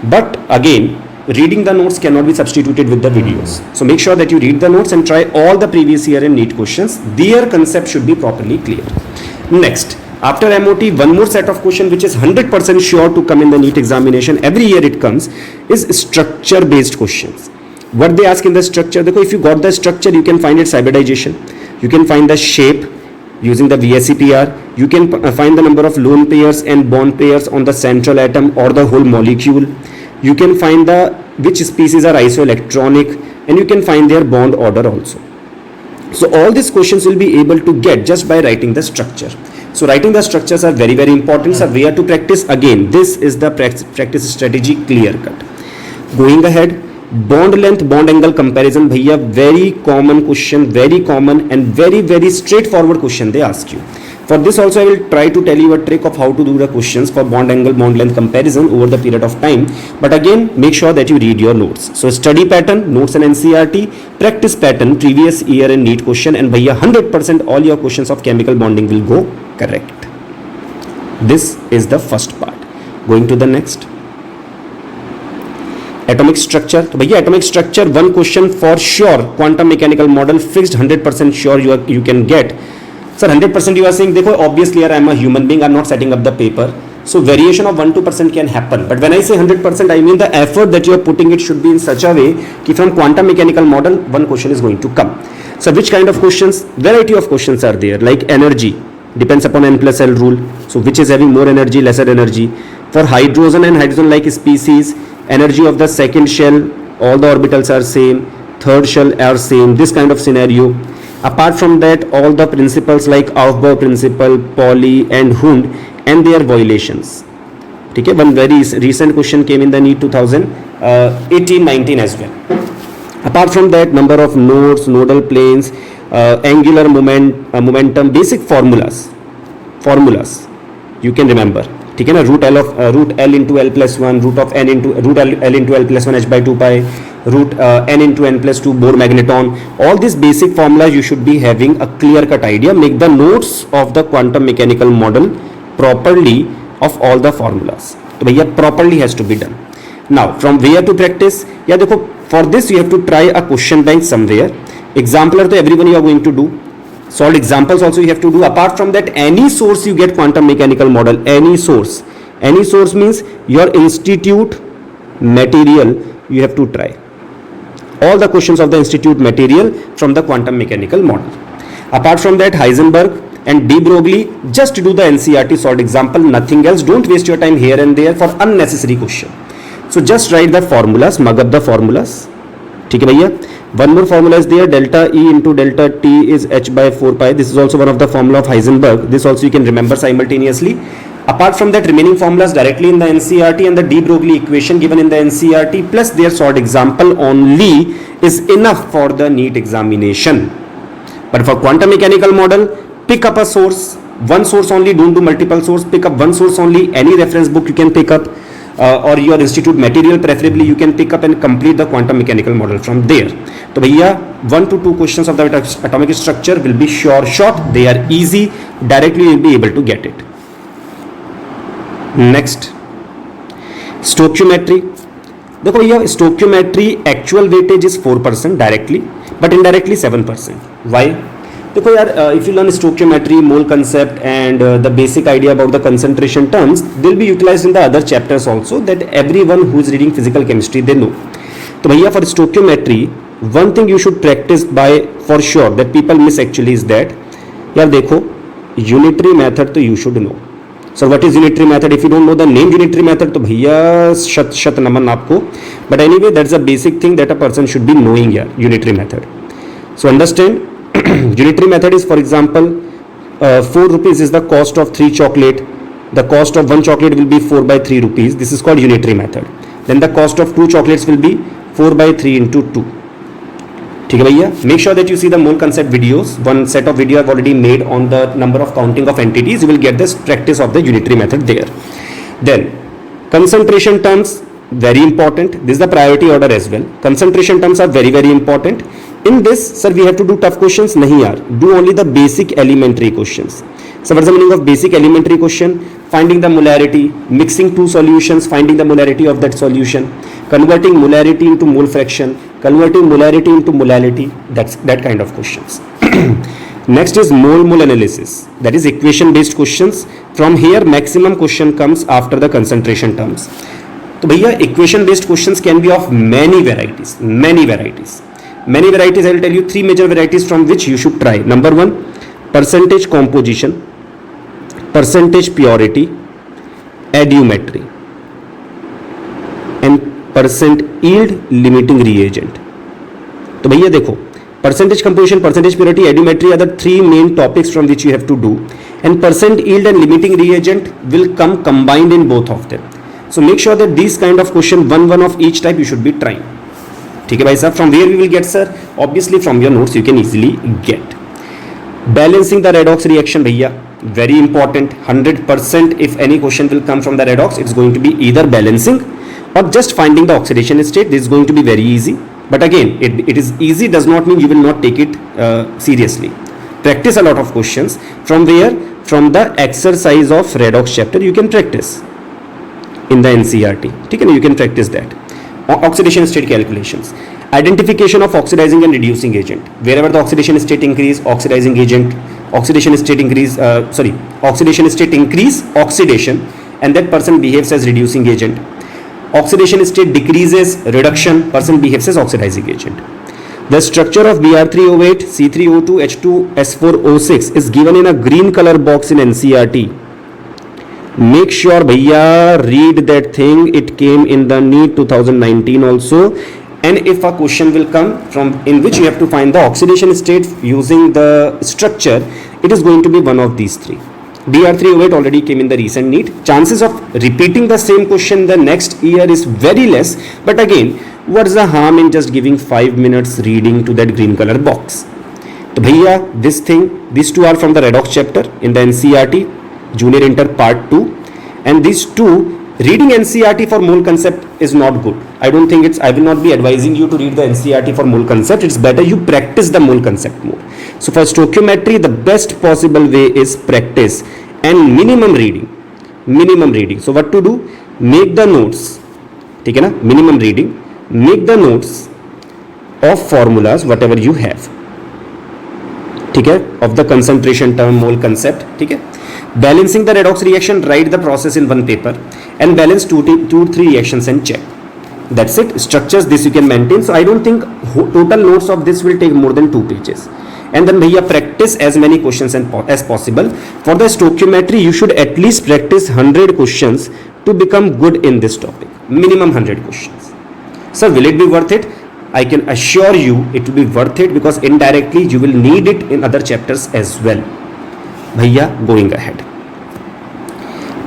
But again, reading the notes cannot be substituted with the videos. So make sure that you read the notes and try all the previous year and NEET questions. Their concept should be properly clear. Next, after MOT, one more set of question which is 100% sure to come in the NEET examination. Every year it comes, is structure based questions. What they ask in the structure, if you got the structure, you can find its hybridization. You can find the shape using the VSEPR. You can find the number of lone pairs and bond pairs on the central atom or the whole molecule. You can find the which species are isoelectronic, and you can find their bond order also. So all these questions will be able to get just by writing the structure. So writing the structures are very, very important. So where to practice? Again, this is the practice strategy clear cut. Going ahead, bond length, bond angle comparison. Bhaiya, very common question, very common and very, very straightforward question they ask you. For this also I will try to tell you a trick of how to do the questions for bond angle, bond length comparison over the period of time. But again, make sure that you read your notes. So study pattern, notes and NCERT, practice pattern, previous year and NEET question, and bhaiya 100% all your questions of chemical bonding will go correct. This is the first part. Going to the next. Atomic structure. So bhaiya, atomic structure, one question for sure. Quantum mechanical model fixed, 100% sure you can get. Sir, 100% you are saying, देखो obviously यार I am a human being, I am not setting up the paper. So variation of 1-2% can happen. But when I say 100%, I mean the effort that you are putting it should be in such a way कि from quantum mechanical model, one question is going to come. So which kind of questions? Variety of questions are there, like energy depends upon n plus L rule. So which is having more energy, lesser energy. For hydrogen and hydrogen-like species, energy of the second shell, all the orbitals are same, third shell are same, this kind of scenario. Apart from that, all the principles like Aufbau principle, Pauli and Hund and their violations. ठीक है, one very recent question came in the NEET 2018-19 as well. Apart from that, number of nodes, nodal planes, angular momentum, basic formulas you can remember. ठीक है ना, root L into L plus 1, root L into L plus 1 h by 2 pi, root n into n plus 2 Bohr magneton. All these basic formulas you should be having a clear cut idea. Make the notes of the quantum mechanical model properly of all the formulas. तो भैया properly has to be done. Now from where to practice? या देखो, for this you have to try a question bank somewhere. Exemplar तो everyone you are going to do. Solved examples also you have to do. Apart from that, any source you get quantum mechanical model, any source means your institute material you have to try. All the questions of the institute material from the quantum mechanical model. Apart from that, Heisenberg and de Broglie, just do the NCERT solved example, nothing else. Don't waste your time here and there for unnecessary question. So just write the formulas, mug up the formulas. ठीक है भैया. One more formula is there, delta E into delta T is h by 4 pi. This is also one of the formula of Heisenberg. This also you can remember simultaneously. Apart from that, remaining formulas directly in the NCERT and the de Broglie equation given in the NCERT plus their solved example only is enough for the NEET examination. But for quantum mechanical model, pick up a source, one source only, don't do multiple source, pick up one source only, any reference book you can pick up or your institute material preferably you can pick up and complete the quantum mechanical model from there. तो भैया 1 to 2 questions of the atomic structure will be sure shot, they are easy, directly you will be able to get it. Next, stoichiometry. देखो भैया stoichiometry actual weightage is 4% directly but indirectly 7%. Why? देखो यार, if you learn stoichiometry, mole concept and the basic idea about the concentration terms, they will be utilized in the other chapters also that everyone who is reading physical chemistry they know. तो भैया for stoichiometry, one thing you should practice by for sure that people miss actually is that यार देखो unitary method तो you should know. So what is unitary method? If you don't know the name unitary method, तो भैया शत नमन आपको. But anyway, that's a basic thing that a person should be knowing here, unitary method. So understand, unitary method is, for example, 4 rupees is the cost of 3 chocolate. The cost of 1 chocolate will be 4 by 3 rupees. This is called unitary method. Then the cost of 2 chocolates will be 4 by 3 into 2. ठीक है भैया. Make sure that you see the mole concept videos. One set of video I've already made on the number of counting of entities. You will get this practice of the unitary method there. Then concentration terms, very important. This is the priority order as well. Concentration terms are very very important. In this, sir, we have to do tough questions. नहीं यार, do only the basic elementary questions. So what's the meaning of basic elementary question? Finding the molarity, mixing two solutions, finding the molarity of that solution, converting molarity into mole fraction, converting molarity into molality. That's that kind of questions. Next is mole analysis. That is equation based questions. From here maximum question comes after the concentration terms. तो भैया equation based questions can be of many varieties. Many varieties, I will tell you 3 major varieties from which you should try. Number 1, percentage composition, percentage purity, adiometry, and percent yield limiting reagent. तो भैया देखो, percentage composition, percentage purity, adiometry are the 3 main topics from which you have to do, and percent yield and limiting reagent will come combined in both of them. So make sure that these kind of question, one of each type you should be trying. ठीक है भाई साहब. From where we will get, sir? Obviously from your notes you can easily get. Balancing the redox reaction भैया, very important. 100% if any question will come from the redox, it's going to be either balancing or just finding the oxidation state. This is going to be very easy. But again, it is easy does not mean you will not take it seriously. Practice a lot of questions. From where? From the exercise of redox chapter you can practice in the NCERT. ठीक है ना, you can practice that. Oxidation state calculations, identification of oxidizing and reducing agent. Wherever the oxidation state increase, oxidizing agent oxidation state increase, oxidation state increase oxidation, and that person behaves as reducing agent. Oxidation state decreases reduction, person behaves as oxidizing agent. The structure of Br308, C3O2, H2S4O6 is given in a green color box in NCERT. Make sure bhaiya read that thing, it came in the NEET 2019 also. And if a question will come from in which you have to find the oxidation state using the structure, it is going to be one of these three. Br308 already came in the recent NEET. Chances of repeating the same question the next year is very less, but again, what's the harm in just giving 5 minutes reading to that green color box? So bhaiya, this thing, these two are from the Redox chapter in the NCERT Junior Inter Part 2, and these two, reading NCERT for mole concept is not good. I don't think I will not be advising you to read the NCERT for mole concept. It's better you practice the mole concept more. So for stoichiometry, the best possible way is practice and minimum reading. Minimum reading. So what to do? Make the notes. ठीक है ना? Minimum reading. Make the notes of formulas whatever you have. ठीक है? Of the concentration term, mole concept. ठीक है? Balancing the redox reaction, write the process in one paper and balance two, three reactions and check. That's it. Structures, this you can maintain. So I don't think total notes of this will take more than 2 pages. And then bhaiya practice as many questions as possible. For the stoichiometry, you should at least practice 100 questions to become good in this topic. Minimum 100 questions. Sir, will it be worth it? I can assure you it will be worth it because indirectly you will need it in other chapters as well. Bhaiya, going ahead.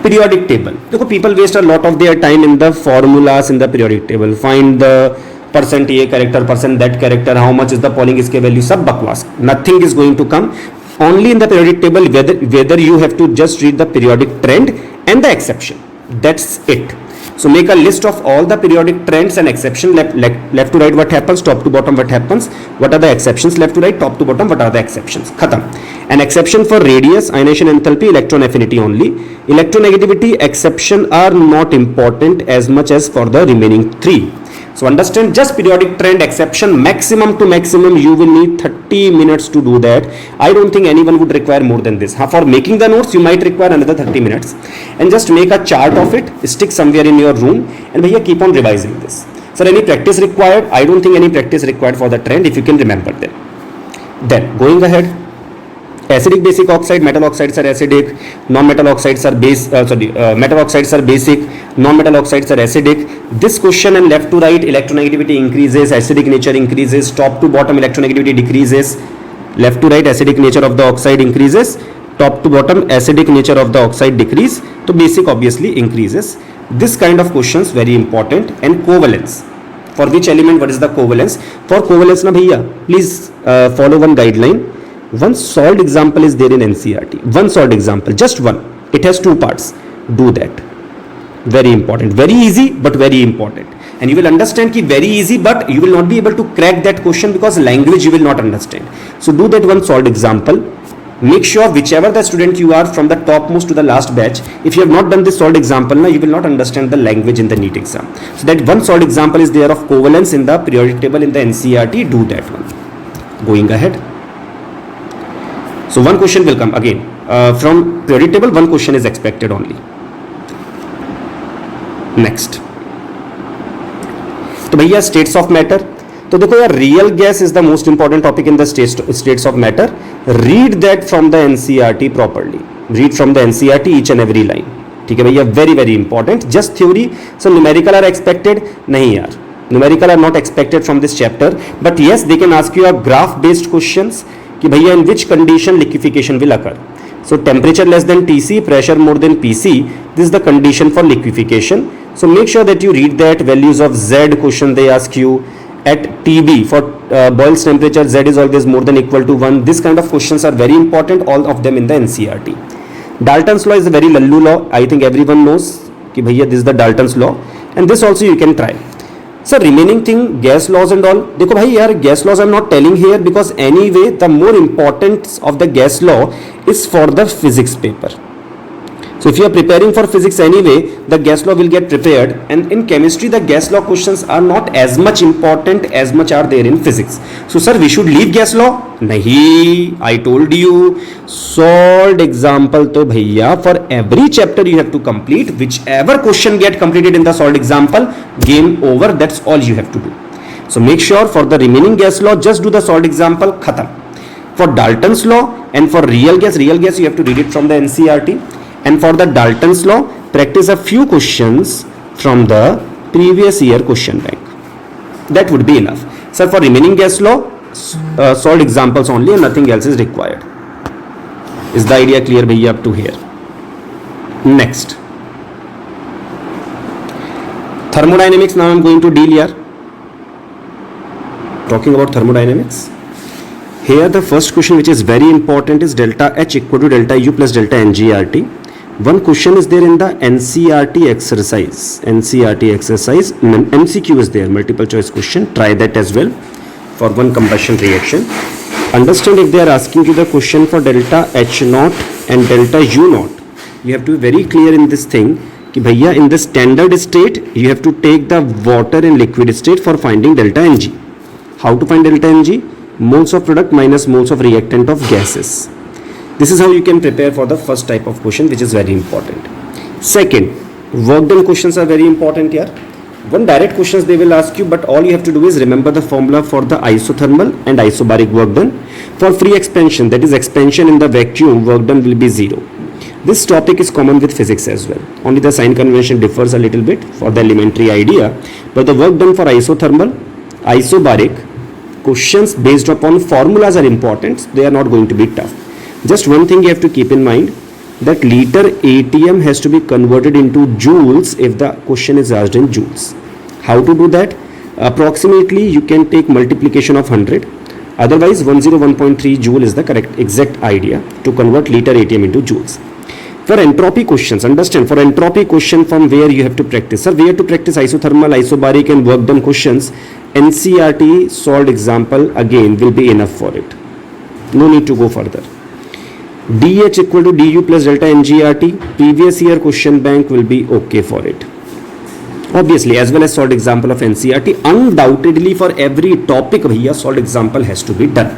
Periodic table. देखो, people waste a lot of their time in the formulas in the periodic table. Find the percent A character, percent that character, how much is the Pauling scale value, sab bakwas. Nothing is going to come. Only in the periodic table whether you have to just read the periodic trend and the exception. That's it. So make a list of all the periodic trends and exception, left to right what happens, top to bottom what happens, what are the exceptions, left to right, top to bottom what are the exceptions. Khatam. An exception for radius, ionization enthalpy, electron affinity only. Electronegativity exception are not important as much as for the remaining 3. So understand, just periodic trend exception, maximum to maximum you will need 30 minutes to do that. I don't think anyone would require more than this. For making the notes you might require another 30 minutes, and just make a chart of it, stick somewhere in your room, and bhaiya keep on revising this. Sir, any practice required? I don't think any practice required for the trend if you can remember them. Then going ahead, acidic basic oxide, metal oxides are acidic, non-metal oxides are metal oxides are basic, non-metal oxides are acidic. This question and left to right, electronegativity increases, acidic nature increases, top to bottom electronegativity decreases, left to right acidic nature of the oxide increases, top to bottom acidic nature of the oxide decrease. So basic obviously increases. This kind of questions very important. And covalence. For which element, what is the covalence? For covalence na bhaiya, please follow one guideline. One solved example is there in NCERT. One solved example, just one. It has 2 parts. Do that. Very important. Very easy, but very important. And you will understand ki very easy, but you will not be able to crack that question because language you will not understand. So do that one solved example. Make sure whichever the student you are, from the topmost to the last batch, if you have not done this solved example, you will not understand the language in the NEET exam. So that one solved example is there of covalence in the periodic table in the NCERT. Do that one. Going ahead. So one question will come again from periodic table. One question is expected only. Next. तो भैया states of matter. तो देखो यार, real gas is the most important topic in the states of matter. Read that from the NCERT properly. Read from the NCERT each and every line. ठीक है भैया, very very important. Just theory. So numerical are expected? नहीं यार, numerical are not expected from this chapter. But yes, they can ask you a graph based questions. कि भैया in which condition liquefaction will occur. So temperature less than Tc, pressure more than Pc, this is the condition for liquefaction. So make sure that you read that. Values of Z question they ask you. At Tb for Boyle's temperature, Z is always more than equal to 1. This kind of questions are very important, all of them in the NCERT. Dalton's law is a very lallu law. I think everyone knows कि भैया this is the Dalton's law, and this also you can try. So remaining thing, gas laws and all. देखो भाई यार, gas laws I'm not telling here because anyway the more importance of the gas law is for the physics paper. So if you are preparing for physics anyway, the gas law will get prepared, and in chemistry the gas law questions are not as much important as much are there in physics. So sir, we should leave gas law? Nahi, I told you, solved example to bhaiya for every chapter you have to complete. Whichever question get completed in the solved example, game over, that's all you have to do. So make sure for the remaining gas law, just do the solved example, khatam. For Dalton's law and for real gas you have to read it from the NCERT. And for the Dalton's law, practice a few questions from the previous year question bank. That would be enough. Sir, for remaining gas law, solved examples only and nothing else is required. Is the idea clear bhaiya up to here? Next. Thermodynamics, now I am going to deal here. Talking about thermodynamics. Here the first question which is very important is delta H equal to delta U plus delta NGRT. One question is there in the NCERT exercise. MCQ is there, multiple choice question. Try that as well for one combustion reaction. Understand, if they are asking you the question for delta H naught and delta U naught, you have to be very clear in this thing कि भैया in the standard state you have to take the water in liquid state for finding delta Ng. How to find delta Ng? Moles of product minus moles of reactant of gases. This is how you can prepare for the first type of question, which is very important. Second, work done questions are very important here. One direct questions they will ask you, but all you have to do is remember the formula for the isothermal and isobaric work done. For free expansion, that is expansion in the vacuum, work done will be 0. This topic is common with physics as well. Only the sign convention differs a little bit for the elementary idea, but the work done for isothermal, isobaric, questions based upon formulas are important. They are not going to be tough. Just one thing you have to keep in mind, that liter ATM has to be converted into joules if the question is asked in joules. How to do that? Approximately you can take multiplication of 100. Otherwise 101.3 joule is the correct exact idea to convert liter ATM into joules. For entropy questions, understand, for entropy question from where you have to practice. Sir, where to practice isothermal, isobaric and work done questions? NCERT solved example again will be enough for it. No need to go further. DH equal to DU plus delta NGRT, previous year question bank will be okay for it. Obviously, as well as solved example of NCERT, undoubtedly for every topic bhaiya solved example has to be done.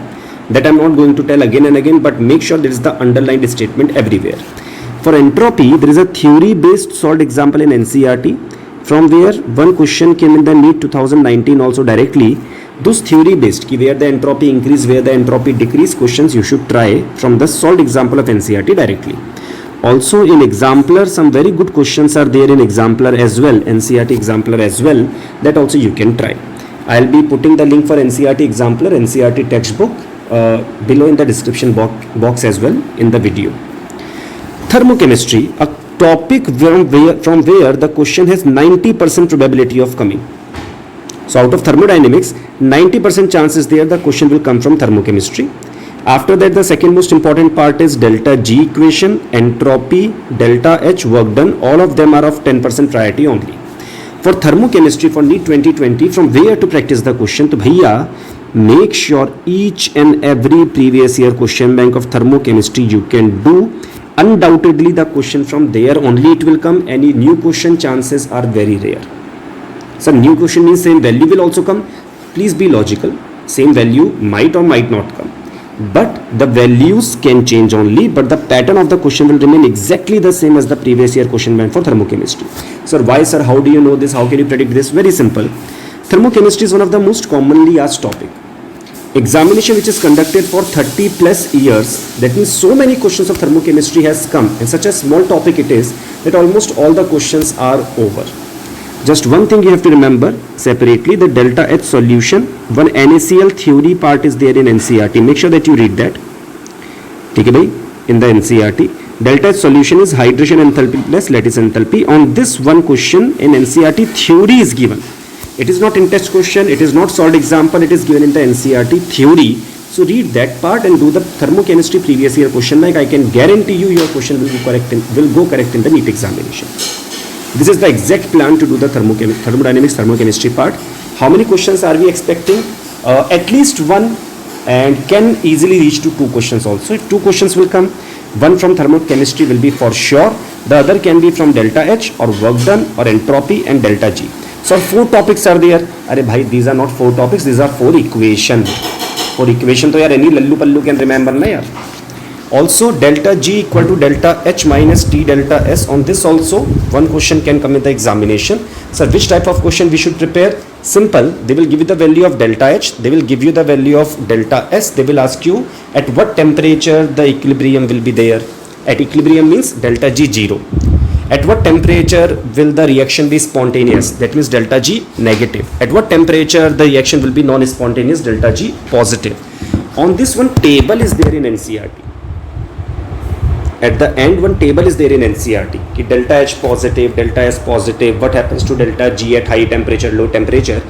That I am not going to tell again and again, but make sure there is the underlined statement everywhere. For entropy, there is a theory based solved example in NCERT, from where one question came in the NEET 2019 also directly. Those theory based, where the entropy increase, where the entropy decrease questions you should try from the solved example of NCERT directly. Also in exemplar, some very good questions are there in exemplar as well, NCERT exemplar as well, that also you can try. I'll be putting the link for NCERT exemplar, NCERT textbook below in the description box as well in the video. Thermochemistry, a topic from where the question has 90% probability of coming. So out of thermodynamics, 90% chance is there the question will come from thermochemistry. After that, the second most important part is delta G equation, entropy, delta H, work done. All of them are of 10% priority only. For thermochemistry for NEET 2020, from where to practice the question? To bhaiya, make sure each and every previous year question bank of thermochemistry you can do. Undoubtedly the question from there only it will come. Any new question chances are very rare. So new question means same value will also come. Please be logical. Same value might or might not come. But the values can change only, but the pattern of the question will remain exactly the same as the previous year question bank for thermochemistry. Sir, why sir? How do you know this? How can you predict this? Very simple. Thermochemistry is one of the most commonly asked topic. Examination which is conducted for 30 plus years, that means so many questions of thermochemistry has come, and such a small topic it is that almost all the questions are over. Just one thing you have to remember separately, the delta H solution, one NaCl theory part is there in NCERT. Make sure that you read that. Okay, bhai, in the NCERT. Delta H solution is hydration enthalpy plus lattice enthalpy. On this one question in NCERT, theory is given. It is not in test question, it is not solved example, it is given in the NCERT theory. So read that part and do the thermochemistry previous year question. Like I can guarantee you your question will go correct in the NEET examination. This is the exact plan to do the thermodynamics, thermochemistry part. How many questions are we expecting? At least one, and can easily reach to 2 questions also. If 2 questions will come, one from thermochemistry will be for sure. The other can be from delta H or work done or entropy and delta G. So 4 topics are there. अरे भाई these are not 4 topics, these are 4 equation. 4 equation तो यार any Lallu pallu can remember ना यार. Also delta G equal to delta H minus T delta S. On this also one question can come in the examination. So which type of question we should prepare? Simple. They will give you the value of delta H. They will give you the value of delta S. They will ask you at what temperature the equilibrium will be there. At equilibrium means delta G 0. At what temperature will the reaction be spontaneous? That means delta G negative. At what temperature the reaction will be non-spontaneous? Delta G positive. On this one table is there in NCERT. At the end one table is there in NCERT कि delta H positive, delta S positive, what happens to delta G at high temperature, low temperature.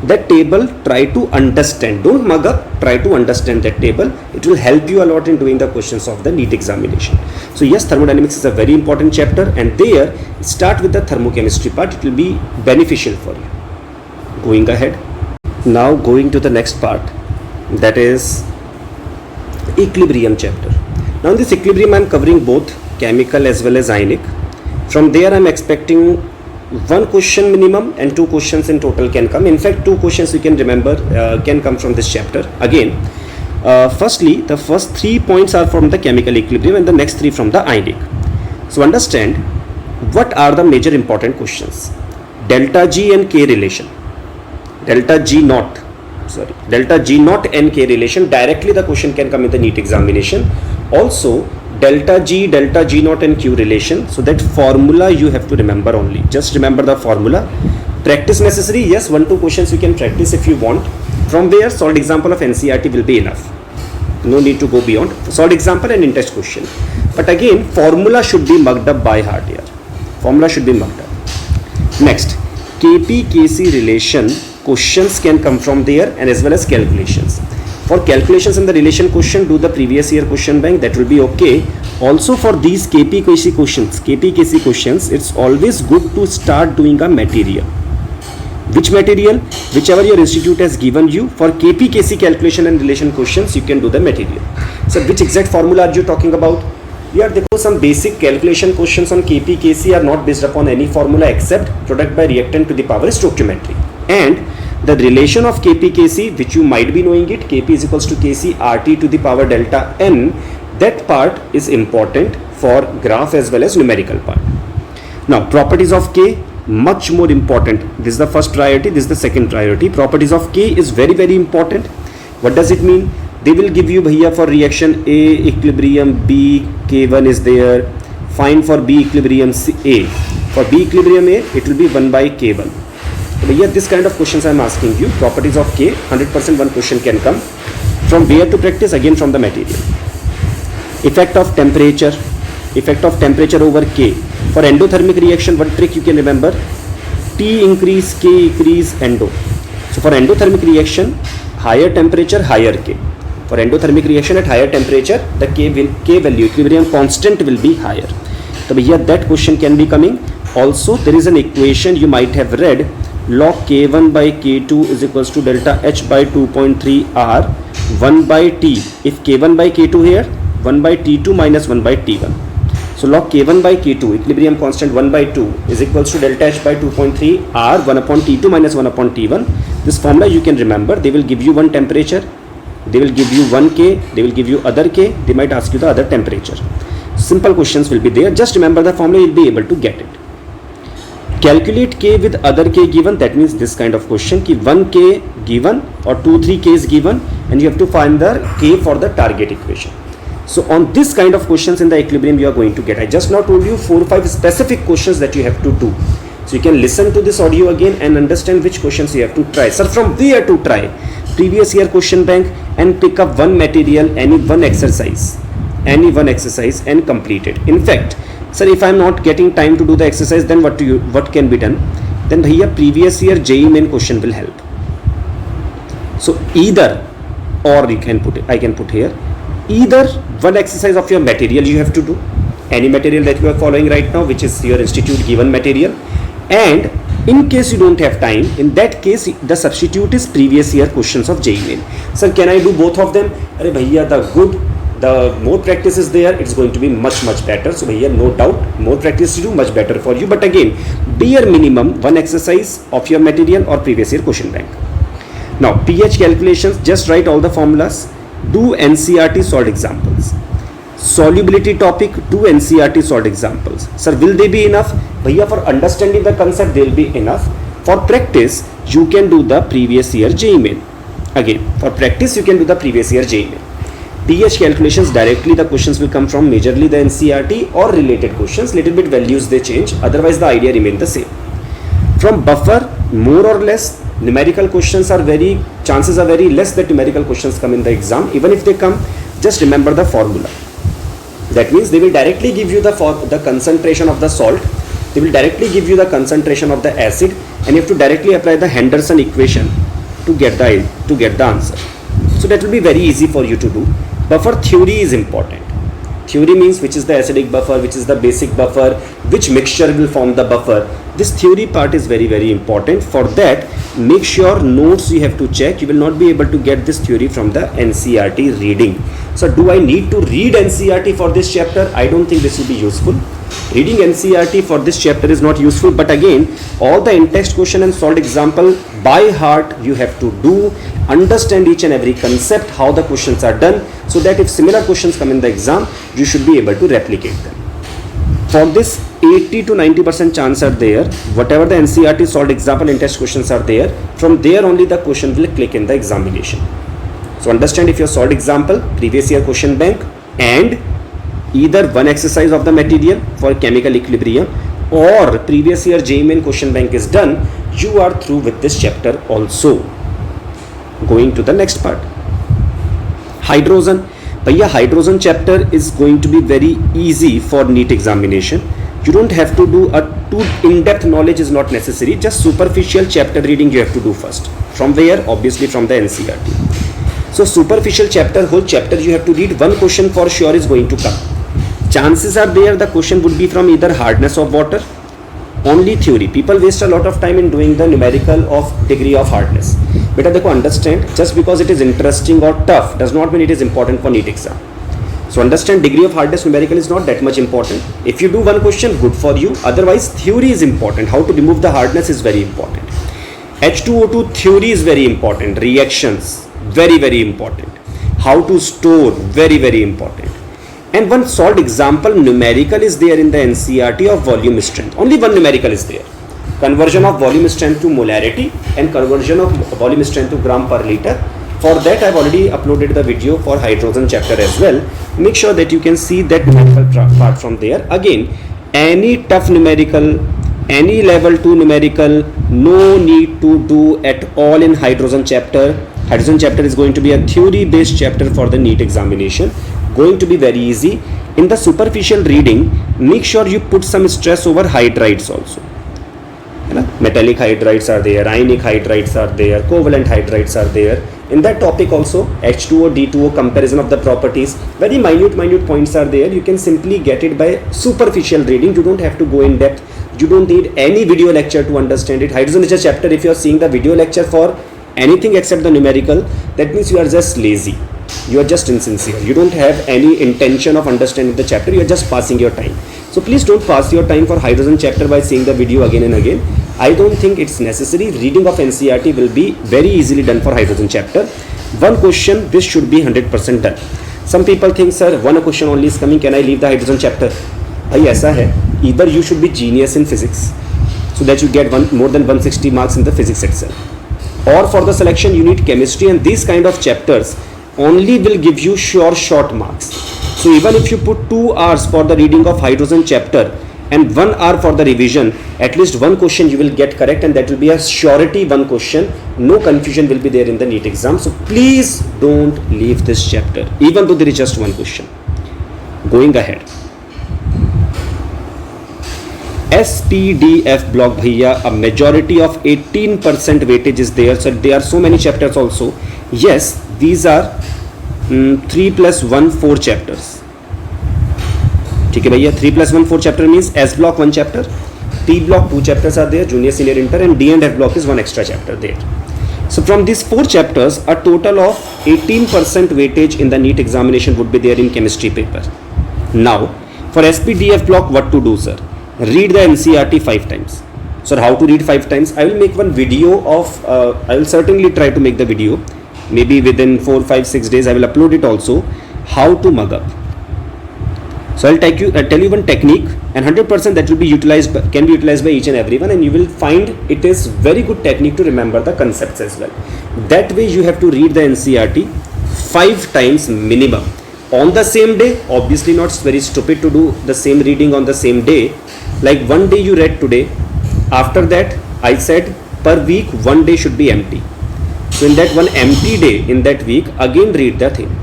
That table try to understand, don't mug up, try to understand that table. It will help you a lot in doing the questions of the NEET examination. So yes, thermodynamics is a very important chapter, and there start with the thermochemistry part. It will be beneficial for you. Going ahead, now going to the next part, that is equilibrium chapter. Now in this equilibrium I am covering both chemical as well as ionic. From there I am expecting one question minimum and 2 questions in total can come. In fact 2 questions you can remember can come from this chapter. Again, firstly the first 3 points are from the chemical equilibrium and the next 3 from the ionic. So understand what are the major important questions. Delta G and K relation. Delta G naught and K relation, directly the question can come in the NEET examination. Also delta G naught and Q relation. So that formula you have to remember only. Just remember the formula. Practice necessary, yes, 1-2 questions you can practice if you want. From there solved example of NCERT will be enough. No need to go beyond. Solved example and in-test question. But again formula should be mugged up by heart here. Formula should be mugged up. Next, KP-KC relation questions can come from there, and as well as calculations. For calculations in the relation question, do the previous year question bank, that will be okay. Also for these KP-KC questions, it's always good to start doing a material. Which material? Whichever your institute has given you. For KP-KC calculation and relation questions, you can do the material. So which exact formula are you talking about? Yeah, देखो some basic calculation questions on KP-KC are not based upon any formula except product by reactant to the power stoichiometry. And the relation of KP-KC, which you might be knowing it, Kp is equals to Kc RT to the power delta N. That part is important for graph as well as numerical part. Now properties of K, much more important. This is the first priority, this is the second priority. Properties of K is very important. What does it mean? They will give you bhaiya for reaction A equilibrium B, K1 is there. Find for B equilibrium A. For B equilibrium A, it will be 1 by K1. So yeah, this kind of questions I am asking you. Properties of K, 100% one question can come. From where to practice? Again from the material. Effect of temperature over K. For endothermic reaction, one trick you can remember: T increase, K increase, endo. So for endothermic reaction, higher temperature, higher K. For endothermic reaction at higher temperature, the K value, equilibrium constant will be higher. So here that question can be coming. Also there is an equation you might have read. Log K1 by K2 is equals to delta H by 2.3 R 1 by T. If K1 by K2 here, 1 by T2 minus 1 by T1. So log K1 by K2, equilibrium constant 1 by 2 is equals to delta H by 2.3 R 1 upon T2 minus 1 upon T1. This formula you can remember. They will give you one temperature, they will give you one K, they will give you other K, they might ask you the other temperature. Simple questions will be there. Just remember the formula, you will be able to get it. Calculate K with other K given. That means this kind of question ki 1 K given or 2-3 K is given, and you have to find the K for the target equation. So on this kind of questions in the equilibrium you are going to get. I just now told you 4 or 5 specific questions that you have to do. So you can listen to this audio again and understand which questions you have to try. Sir, from where to try? Previous year question bank and pick up one material, any one exercise and complete it. In fact, sir, if I am not getting time to do the exercise, then what can be done? Then here previous year JEE main question will help. So either, or I can put here, either one exercise of your material you have to do, any material that you are following right now, which is your institute given material, and in case you don't have time, in that case the substitute is previous year questions of JEE main. Sir, can I do both of them? Arey bhaiya, the good the more practice is there, it's going to be much better. So here no doubt, more practice you do, much better for you. But again, bare minimum one exercise of your material or previous year question bank. Now pH calculations, just write all the formulas, do NCERT solved examples. Solubility topic, do NCERT solved examples. Sir, will they be enough? Bhaiya, for understanding the concept they'll be enough. For practice you can do the previous year JEE Main. Again, for practice you can do the previous year JEE Main. pH calculations, directly the questions will come from majorly the NCERT or related questions. Little bit values they change, otherwise the idea remain the same. From buffer, more or less numerical questions are chances are very less that numerical questions come in the exam. Even if they come, just remember the formula. That means they will directly give you the concentration of the salt, they will directly give you the concentration of the acid, and you have to directly apply the Henderson equation to get the answer. So that will be very easy for you to do. Buffer theory is important. Theory means which is the acidic buffer, which is the basic buffer, which mixture will form the buffer. This theory part is very important. For that, make sure notes you have to check. You will not be able to get this theory from the NCERT reading. So do I need to read NCERT for this chapter? I don't think this will be useful. Reading NCERT for this chapter is not useful, but again, all the in-text question and solved example by heart you have to do. Understand each and every concept, how the questions are done, so that if similar questions come in the exam, you should be able to replicate them. For this, 80 to 90% chance are there. Whatever the NCERT solved example in-text questions are there, from there only the question will click in the examination. So understand, if your solved example, previous year question bank, and either one exercise of the material for chemical equilibrium or previous year JEE Main question bank is done, you are through with this chapter also. Going to the next part, hydrogen. Bhaiya, hydrogen chapter is going to be very easy for NEET examination. You don't have to do a too in-depth knowledge is not necessary, just superficial chapter reading you have to do first. From where? Obviously from the NCERT. So superficial chapter, whole chapter you have to read, one question for sure is going to come. Chances are there the question would be from either hardness of water, only theory. People waste a lot of time in doing the numerical of degree of hardness. Beta dekho, understand, just because it is interesting or tough does not mean it is important for NEET exam. So understand, degree of hardness numerical is not that much important. If you do one question, good for you. Otherwise theory is important. How to remove the hardness is very important. H2O2 theory is very important. Reactions, very important. How to store, very important. And one solved example numerical is there in the NCERT of volume strength. Only one numerical is there. Conversion of volume strength to molarity and conversion of volume strength to gram per liter. For that I have already uploaded the video for hydrogen chapter as well. Make sure that you can see that numerical part from there. Again, any tough numerical, any level 2 numerical, no need to do at all in hydrogen chapter. Hydrogen chapter is going to be a theory based chapter for the NEET examination. Going to be very easy. In the superficial reading, make sure you put some stress over hydrides also. Metallic hydrides are there, ionic hydrides are there, covalent hydrides are there. In that topic also, H2O, D2O, comparison of the properties, very minute points are there. You can simply get it by superficial reading. You don't have to go in depth. You don't need any video lecture to understand it. Hydrogen is a chapter, if you are seeing the video lecture for anything except the numerical, that means you are just lazy. You are just insincere. You don't have any intention of understanding the chapter. You are just passing your time. So please don't pass your time for hydrogen chapter by seeing the video again and again. I don't think it's necessary. Reading of NCERT will be very easily done for hydrogen chapter. One question, this should be 100% done. Some people think, sir, one question only is coming, can I leave the hydrogen chapter? Bhai, aisa hai. Either you should be genius in physics so that you get more than 160 marks in the physics itself, or for the selection you need chemistry, and these kind of chapters only will give you short marks. So even if you put 2 hours for the reading of hydrogen chapter and 1 hour for the revision, at least one question you will get correct, and that will be a surety one question. No confusion will be there in the NEET exam. So please don't leave this chapter, even though there is just one question. Going ahead, SPDF block, bhaiya, a majority of 18% weightage is there. So there are so many chapters also. Yes, these are 3 plus 1 4 chapters. ठीक है भैया, 3 plus 1 4 chapter means S block 1 chapter, P block 2 chapters are there, junior, senior, inter, and D and F block is 1 extra chapter there. So from these 4 chapters, a total of 18% weightage in the NEET examination would be there in chemistry paper. Now, for SPDF block, what to do, sir? Read the NCERT 5 times. Sir, how to read 5 times? I will make one video of, I will certainly try to make the video. Maybe within 4, 5, 6 days, I will upload it also. How to mug up. So I'll tell you one technique, and 100% that will be utilized, can be utilized by each and everyone, and you will find it is very good technique to remember the concepts as well. That way you have to read the NCERT 5 times minimum on the same day. Obviously not very stupid to do the same reading on the same day. Like one day you read today, after that I said per week 1 day should be empty. So in that one empty day in that week, again read the thing.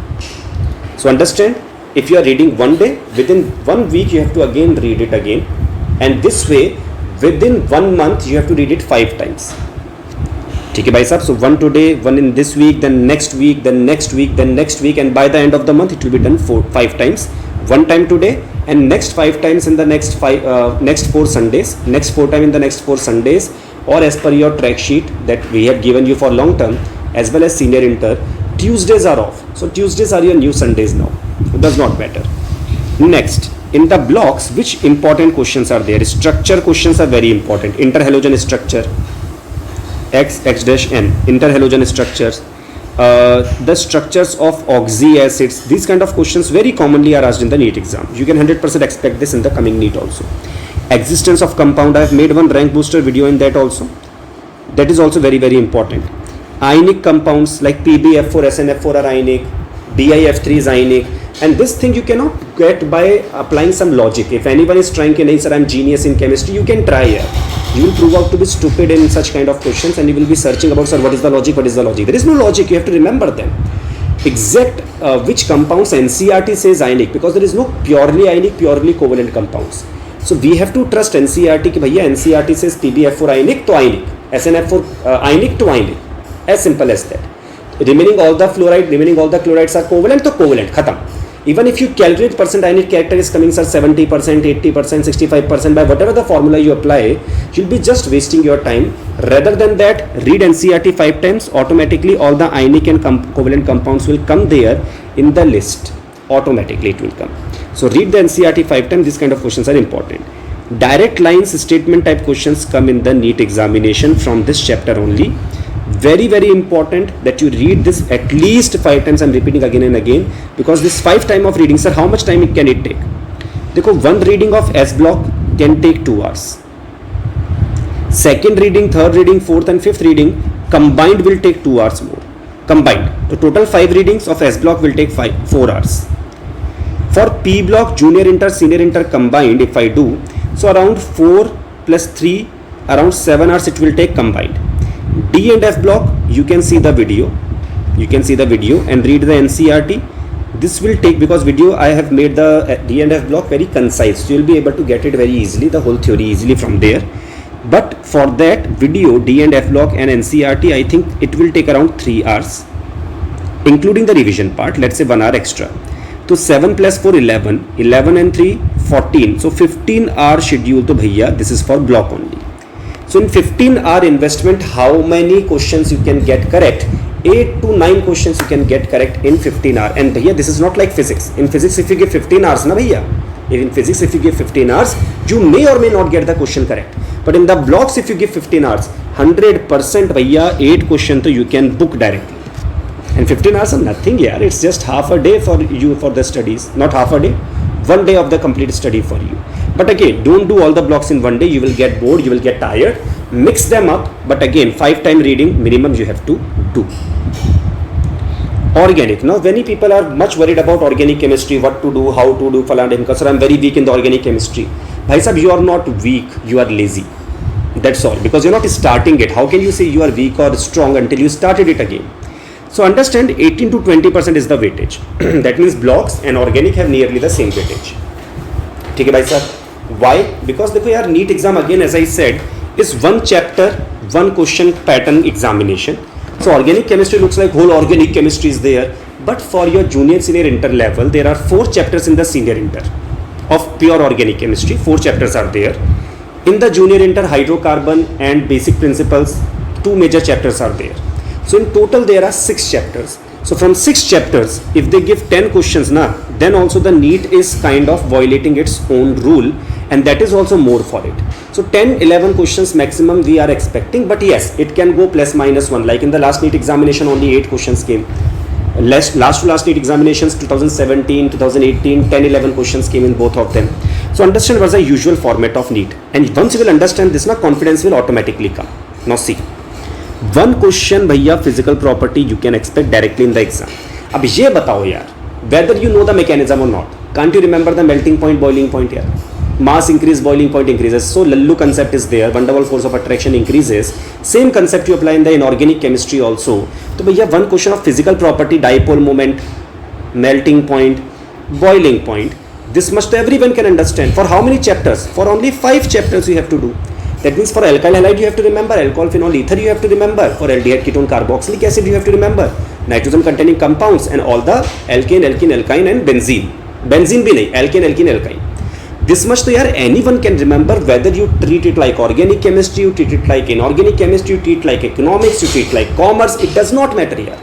So understand, if you are reading 1 day, within 1 week you have to again read it again, and this way within 1 month you have to read it 5 times. ठीक है भाई साहब. So 1 today, 1 in this week, then next week, then next week, then next week, and by the end of the month it will be done 5 times. 1 time today, and next 5 times in the next 4 Sundays, next 4 time in the next 4 Sundays, or as per your track sheet that we have given you for long term as well as senior inter. Tuesdays are off, so Tuesdays are your new Sundays now. It does not matter. Next, in the blocks, which important questions are there? Structure questions are very important. Interhalogen structure, X dash N, interhalogen structures, the structures of oxy acids. These kind of questions very commonly are asked in the NEET exam. You can 100% expect this in the coming NEET also. Existence of compound, I have made one rank booster video in that also. That is also very, very important. Ionic compounds like PbF4, SnF4 are ionic, BiF3 is ionic, and this thing you cannot get by applying some logic. If anyone is trying to say, sir, I'm genius in chemistry, you can try here. You will prove out to be stupid in such kind of questions, and you will be searching about, sir, what is the logic, what is the logic. There is no logic, you have to remember them. Exact which compounds NCERT says ionic, because there is no purely ionic, purely covalent compounds. So we have to trust NCERT कि भैया NCERT says PbF4 ionic तो ionic, SnF4 ionic to ionic. As simple as that. Remaining all the fluoride, remaining all the chlorides are covalent, तो covalent, khatam. Even if you calculate percent ionic character is coming, sir, 70%, 80%, 65%, by whatever the formula you apply, you'll be just wasting your time. Rather than that, read NCERT 5 times, automatically all the ionic and covalent compounds will come there in the list. Automatically it will come. So read the NCERT 5 times, these kind of questions are important. Direct lines statement type questions come in the NEET examination from this chapter only. Very, very important that you read this at least 5 times. I'm repeating again and again, because this 5 time of reading, sir, how much time can it take? देखो, one reading of S block can take 2 hours. Second reading, third reading, fourth and fifth reading combined will take 2 hours more. Combined. So total 5 readings of S block will take 4 hours. For P block, junior inter, senior inter combined, if I do, so around 4 plus 3, around 7 hours it will take combined. D and F block, you can see the video. You can see the video and read the NCERT. This will take, because video I have made the D and F block very concise, so you will be able to get it very easily, the whole theory easily from there. But for that video, D and F block and NCERT, I think it will take around 3 hours, including the revision part. Let's say 1 hour extra. So 7 plus 4, 11, 11 and 3, 14. So 15 hour schedule to bhaiya, this is for block only. So in 15 hour investment, how many questions you can get correct? 8 to 9 questions you can get correct in 15 hours. And bhaiya, this is not like physics. In physics, if you give 15 hours, na bhaiya, in physics, if you give 15 hours, you may or may not get the question correct. But in the blocks, if you give 15 hours, 100% bhaiya, 8 questions you can book directly. And 15 hours are nothing, yeah. It's just half a day for you for the studies. Not half a day, 1 day of the complete study for you. But again, don't do all the blocks in 1 day. You will get bored, you will get tired. Mix them up. But again, 5 time reading minimum you have to do. Organic. Now, many people are much worried about organic chemistry, what to do, how to do, falan, because sir, I'm very weak in the organic chemistry. Bhai sahab, you are not weak, you are lazy. That's all. Because you're not starting it. How can you say you are weak or strong until you started it again? So understand, 18 to 20% is the weightage. That means blocks and organic have nearly the same weightage. ठीक है भाई साहब? Why? Because देखो यार, NEET exam again, as I said, is one chapter, one question pattern examination. So organic chemistry looks like whole organic chemistry is there. But for your junior senior inter level, there are 4 chapters in the senior inter of pure organic chemistry. 4 chapters are there. In the junior inter, hydrocarbon and basic principles, 2 major chapters are there. So in total there are 6 chapters. So from 6 chapters, if they give 10 questions now, then also the NEET is kind of violating its own rule, and that is also more for it. So 10-11 questions maximum we are expecting, but yes, it can go plus minus 1. Like in the last NEET examination only 8 questions came. Last to last NEET examinations 2017, 2018, 10-11 questions came in both of them. So understand what's the usual format of NEET, and once you will understand this, now confidence will automatically come. Now see, one question भैया physical property you can expect directly in the exam. अब ये बताओ यार, whether you know the mechanism or not, can't you remember the melting point, boiling point यार? Mass increase, boiling point increases. So Lallu concept is there. Van der Waals force of attraction increases. Same concept you apply in the inorganic chemistry also. तो भैया one question of physical property, dipole moment, melting point, boiling point. This much everyone can understand. For how many chapters? For only 5 chapters you have to do. That means for alkyl halide you have to remember, alcohol, phenol, ether you have to remember, for aldehyde, ketone, carboxylic acid you have to remember, nitrogen containing compounds, and all the alkane, alkene, alkyne and benzene. Benzene भी नहीं, alkane, alkene, alkyne. This much तो यार anyone can remember, whether you treat it like organic chemistry, you treat it like inorganic chemistry, you treat like economics, you treat like commerce, it does not matter here.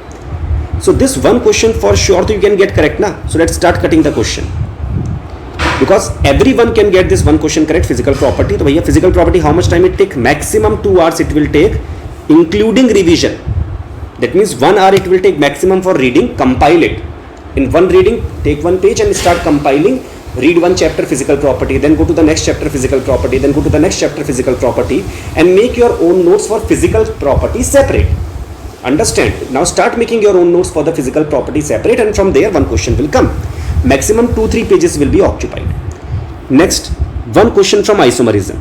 So this one question for sure you can get correct na. So let's start cutting the question. Because everyone can get this one question correct, physical property. तो भैया physical property how much time it take? Maximum 2 hours it will take, including revision. That means 1 hour it will take maximum for reading, compile it. In one reading, take one page and start compiling, read one chapter physical property, then go to the next chapter physical property, then go to the next chapter physical property, and make your own notes for physical property separate. Understand? Now start making your own notes for the physical property separate, and from there one question will come. Maximum 2-3 pages will be occupied. Next, one question from isomerism.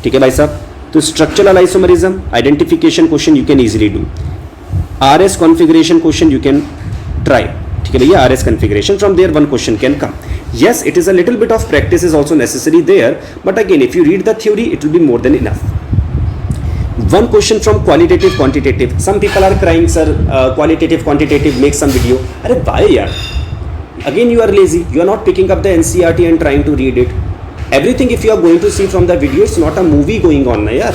ठीक है भाई साहब, तो structural isomerism identification question you can easily do. RS configuration question you can try. ठीक है भैया, RS configuration, from there one question can come. Yes, it is a little bit of practice is also necessary there, but again if you read the theory it will be more than enough. One question from qualitative quantitative. Some people are crying, sir, qualitative quantitative, make some video. अरे why यार? Again you are lazy, you are not picking up the NCERT and trying to read it. Everything if you are going to see from the video, it's not a movie going on na yaar.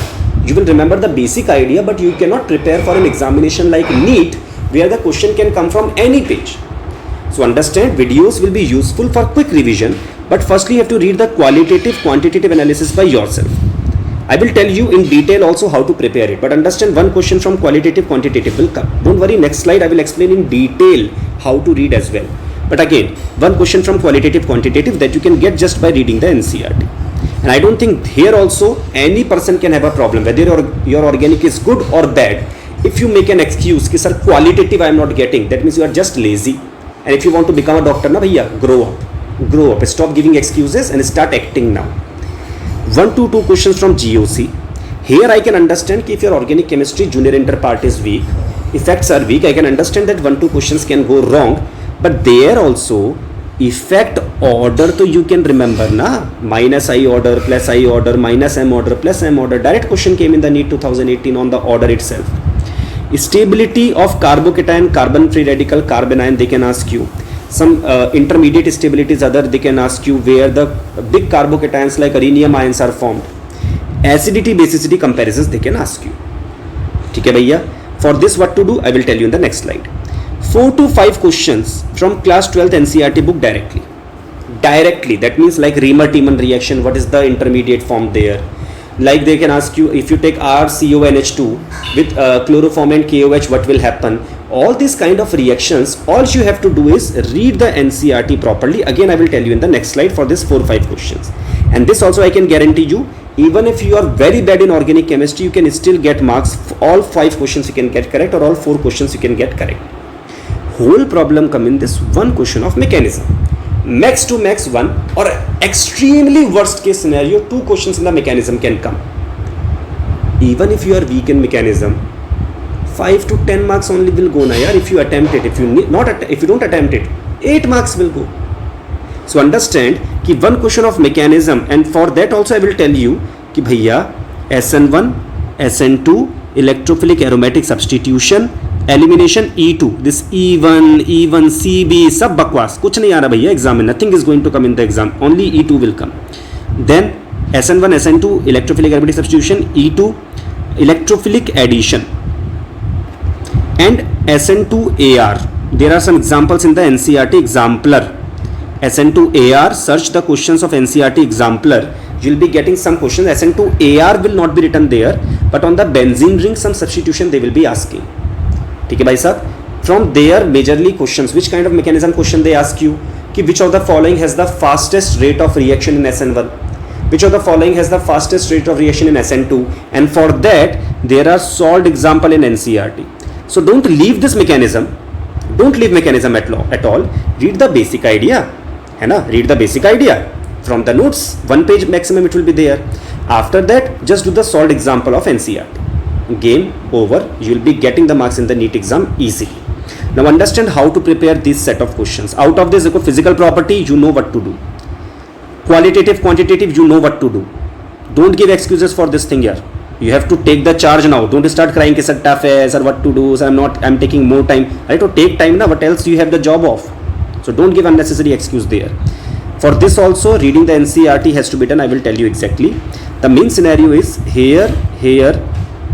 You will remember the basic idea, but you cannot prepare for an examination like NEET where the question can come from any page. So understand, videos will be useful for quick revision, but firstly you have to read the qualitative quantitative analysis by yourself. I will tell you in detail also how to prepare it, but understand one question from qualitative quantitative will come. Don't worry, next slide I will explain in detail how to read as well. But again, one question from qualitative quantitative that you can get just by reading the NCERT. And I don't think here also any person can have a problem whether your organic is good or bad. If you make an excuse कि sir qualitative I am not getting, that means you are just lazy. And if you want to become a doctor na bhaiya, grow up, stop giving excuses and start acting now. 1 to 2 questions from GOC. Here I can understand if your organic chemistry junior inter part is weak, effects are weak, I can understand that 1-2 questions can go wrong. But there also effect order तो you can remember na, minus I order plus I order minus M order plus M order. Direct question came in the NEET 2018 on the order itself. Stability of carbocation, carbon free radical, carbon ion they can ask you. Some intermediate stabilities other they can ask you where the big carbocations like rhenium ions are formed. Acidity basicity comparisons they can ask you. ठीक है भैया. For this what to do I will tell you in the next slide. 4 to 5 questions from class 12th NCERT book directly. That means like Riemann-Tiemann reaction, what is the intermediate form there? Like they can ask you if you take RCONH2 with chloroform and KOH, what will happen? All these kind of reactions, all you have to do is read the NCERT properly. Again I will tell you in the next slide for this 4-5 questions. And this also I can guarantee you, even if you are very bad in organic chemistry, you can still get marks. All 5 questions you can get correct, or all 4 questions you can get correct. Whole problem come in this one question of mechanism. Max to max 1, or extremely worst case scenario 2 questions in the mechanism can come. Even if you are weak in mechanism, 5 to 10 marks only will go na yaar if you attempt it. If you don't attempt it, 8 marks will go. So understand कि one question of mechanism, and for that also I will tell you कि भैया SN1, SN2, electrophilic aromatic substitution, elimination E2, this E1, CB सब बकवास, कुछ नहीं आ रहा भैया exam में. Nothing is going to come in the exam, only E2 will come. Then SN1, SN2 electrophilic aromatic substitution, E2 electrophilic addition. and SN2AR. There are some examples in the NCERT exemplar. SN2AR, search the questions of NCERT exemplar. You will be getting some questions. SN2AR will not be written there, but on the benzene ring some substitution they will be asking. ठीक है भाई साहब. From there majorly questions, which kind of mechanism question they ask you, कि which of the following has the fastest rate of reaction in SN1, which of the following has the fastest rate of reaction in SN2, and for that there are solved example in NCERT. So don't leave this mechanism, don't leave mechanism at all. Read the basic idea, है ना, read the basic idea from the notes, 1 page maximum it will be there. After that just do the solved example of NCERT. Game over, you will be getting the marks in the NEET exam easily. Now understand how to prepare this set of questions. Out of this, physical property, you know what to do. Qualitative, quantitative, you know what to do. Don't give excuses for this thing here. You have to take the charge now. Don't start crying, sir, tough hai, sir, what to do, sir, I'm taking more time. I have to take time now, what else you have the job of? So don't give unnecessary excuse there. For this also, reading the NCERT has to be done. I will tell you exactly. The main scenario is here,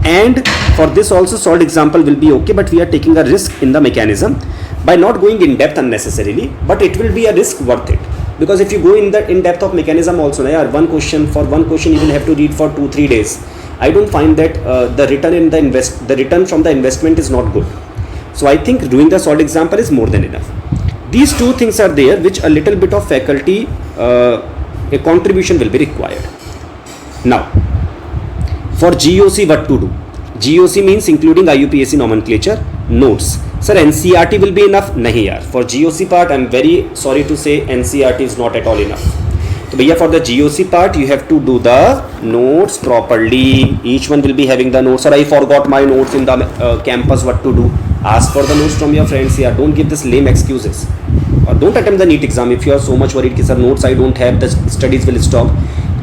and for this also solved example will be okay, but we are taking a risk in the mechanism by not going in depth unnecessarily, but it will be a risk worth it, because if you go in depth of mechanism also, one question you will have to read for 2-3 days. I don't find that the return from the investment is not good. So I think doing the solved example is more than enough. These two things are there which a little bit of faculty a contribution will be required. Now for GOC, what to do? GOC means including IUPAC nomenclature, notes. Sir, NCERT will be enough? Nahi yaar. For GOC part, I am very sorry to say NCERT is not at all enough. So bhaiya, for the GOC part, you have to do the notes properly. Each one will be having the notes. Sir, I forgot my notes in the campus, what to do? Ask for the notes from your friends here. Don't give this lame excuses. Or don't attempt the NEET exam if you are so much worried कि sir notes I don't have, the studies will stop.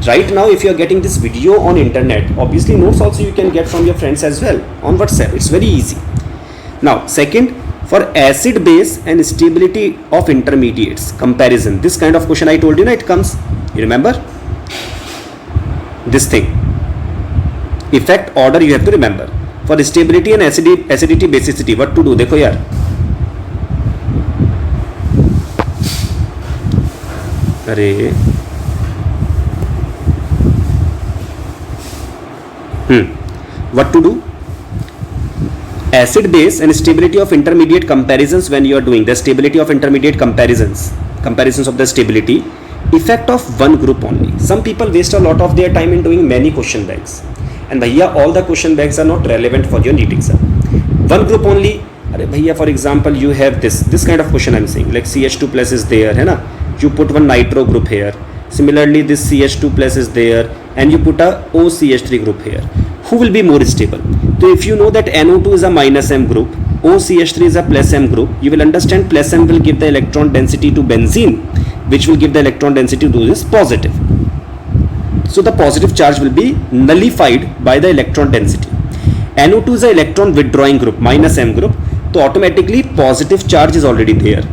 Right now, if you are getting this video on internet, obviously notes also you can get from your friends as well on WhatsApp. It's very easy. Now, second, for acid base and stability of intermediates comparison, this kind of question I told you, it comes. You remember this thing? Effect order you have to remember. For stability and acidity basicity, what to do? देखो यार. अरे what to do? Acid base and stability of intermediate comparisons. When you are doing the stability of intermediate comparisons of the stability, effect of one group only. Some people waste a lot of their time in doing many question banks, and bhaiya, all the question banks are not relevant for your NEET exam. One group only. Arey bhaiya, for example, you have this kind of question I'm saying, like CH2 plus is there, hai na? You put one nitro group here. Similarly, this CH2 plus is there, and you put a OCH3 group here. Who will be more stable? So if you know that NO2 is a minus M group, OCH3 is a plus M group, you will understand plus M will give the electron density to benzene, which will give the electron density to this positive. So the positive charge will be nullified by the electron density. NO2 is an electron withdrawing group, minus M group, so automatically positive charge is already there.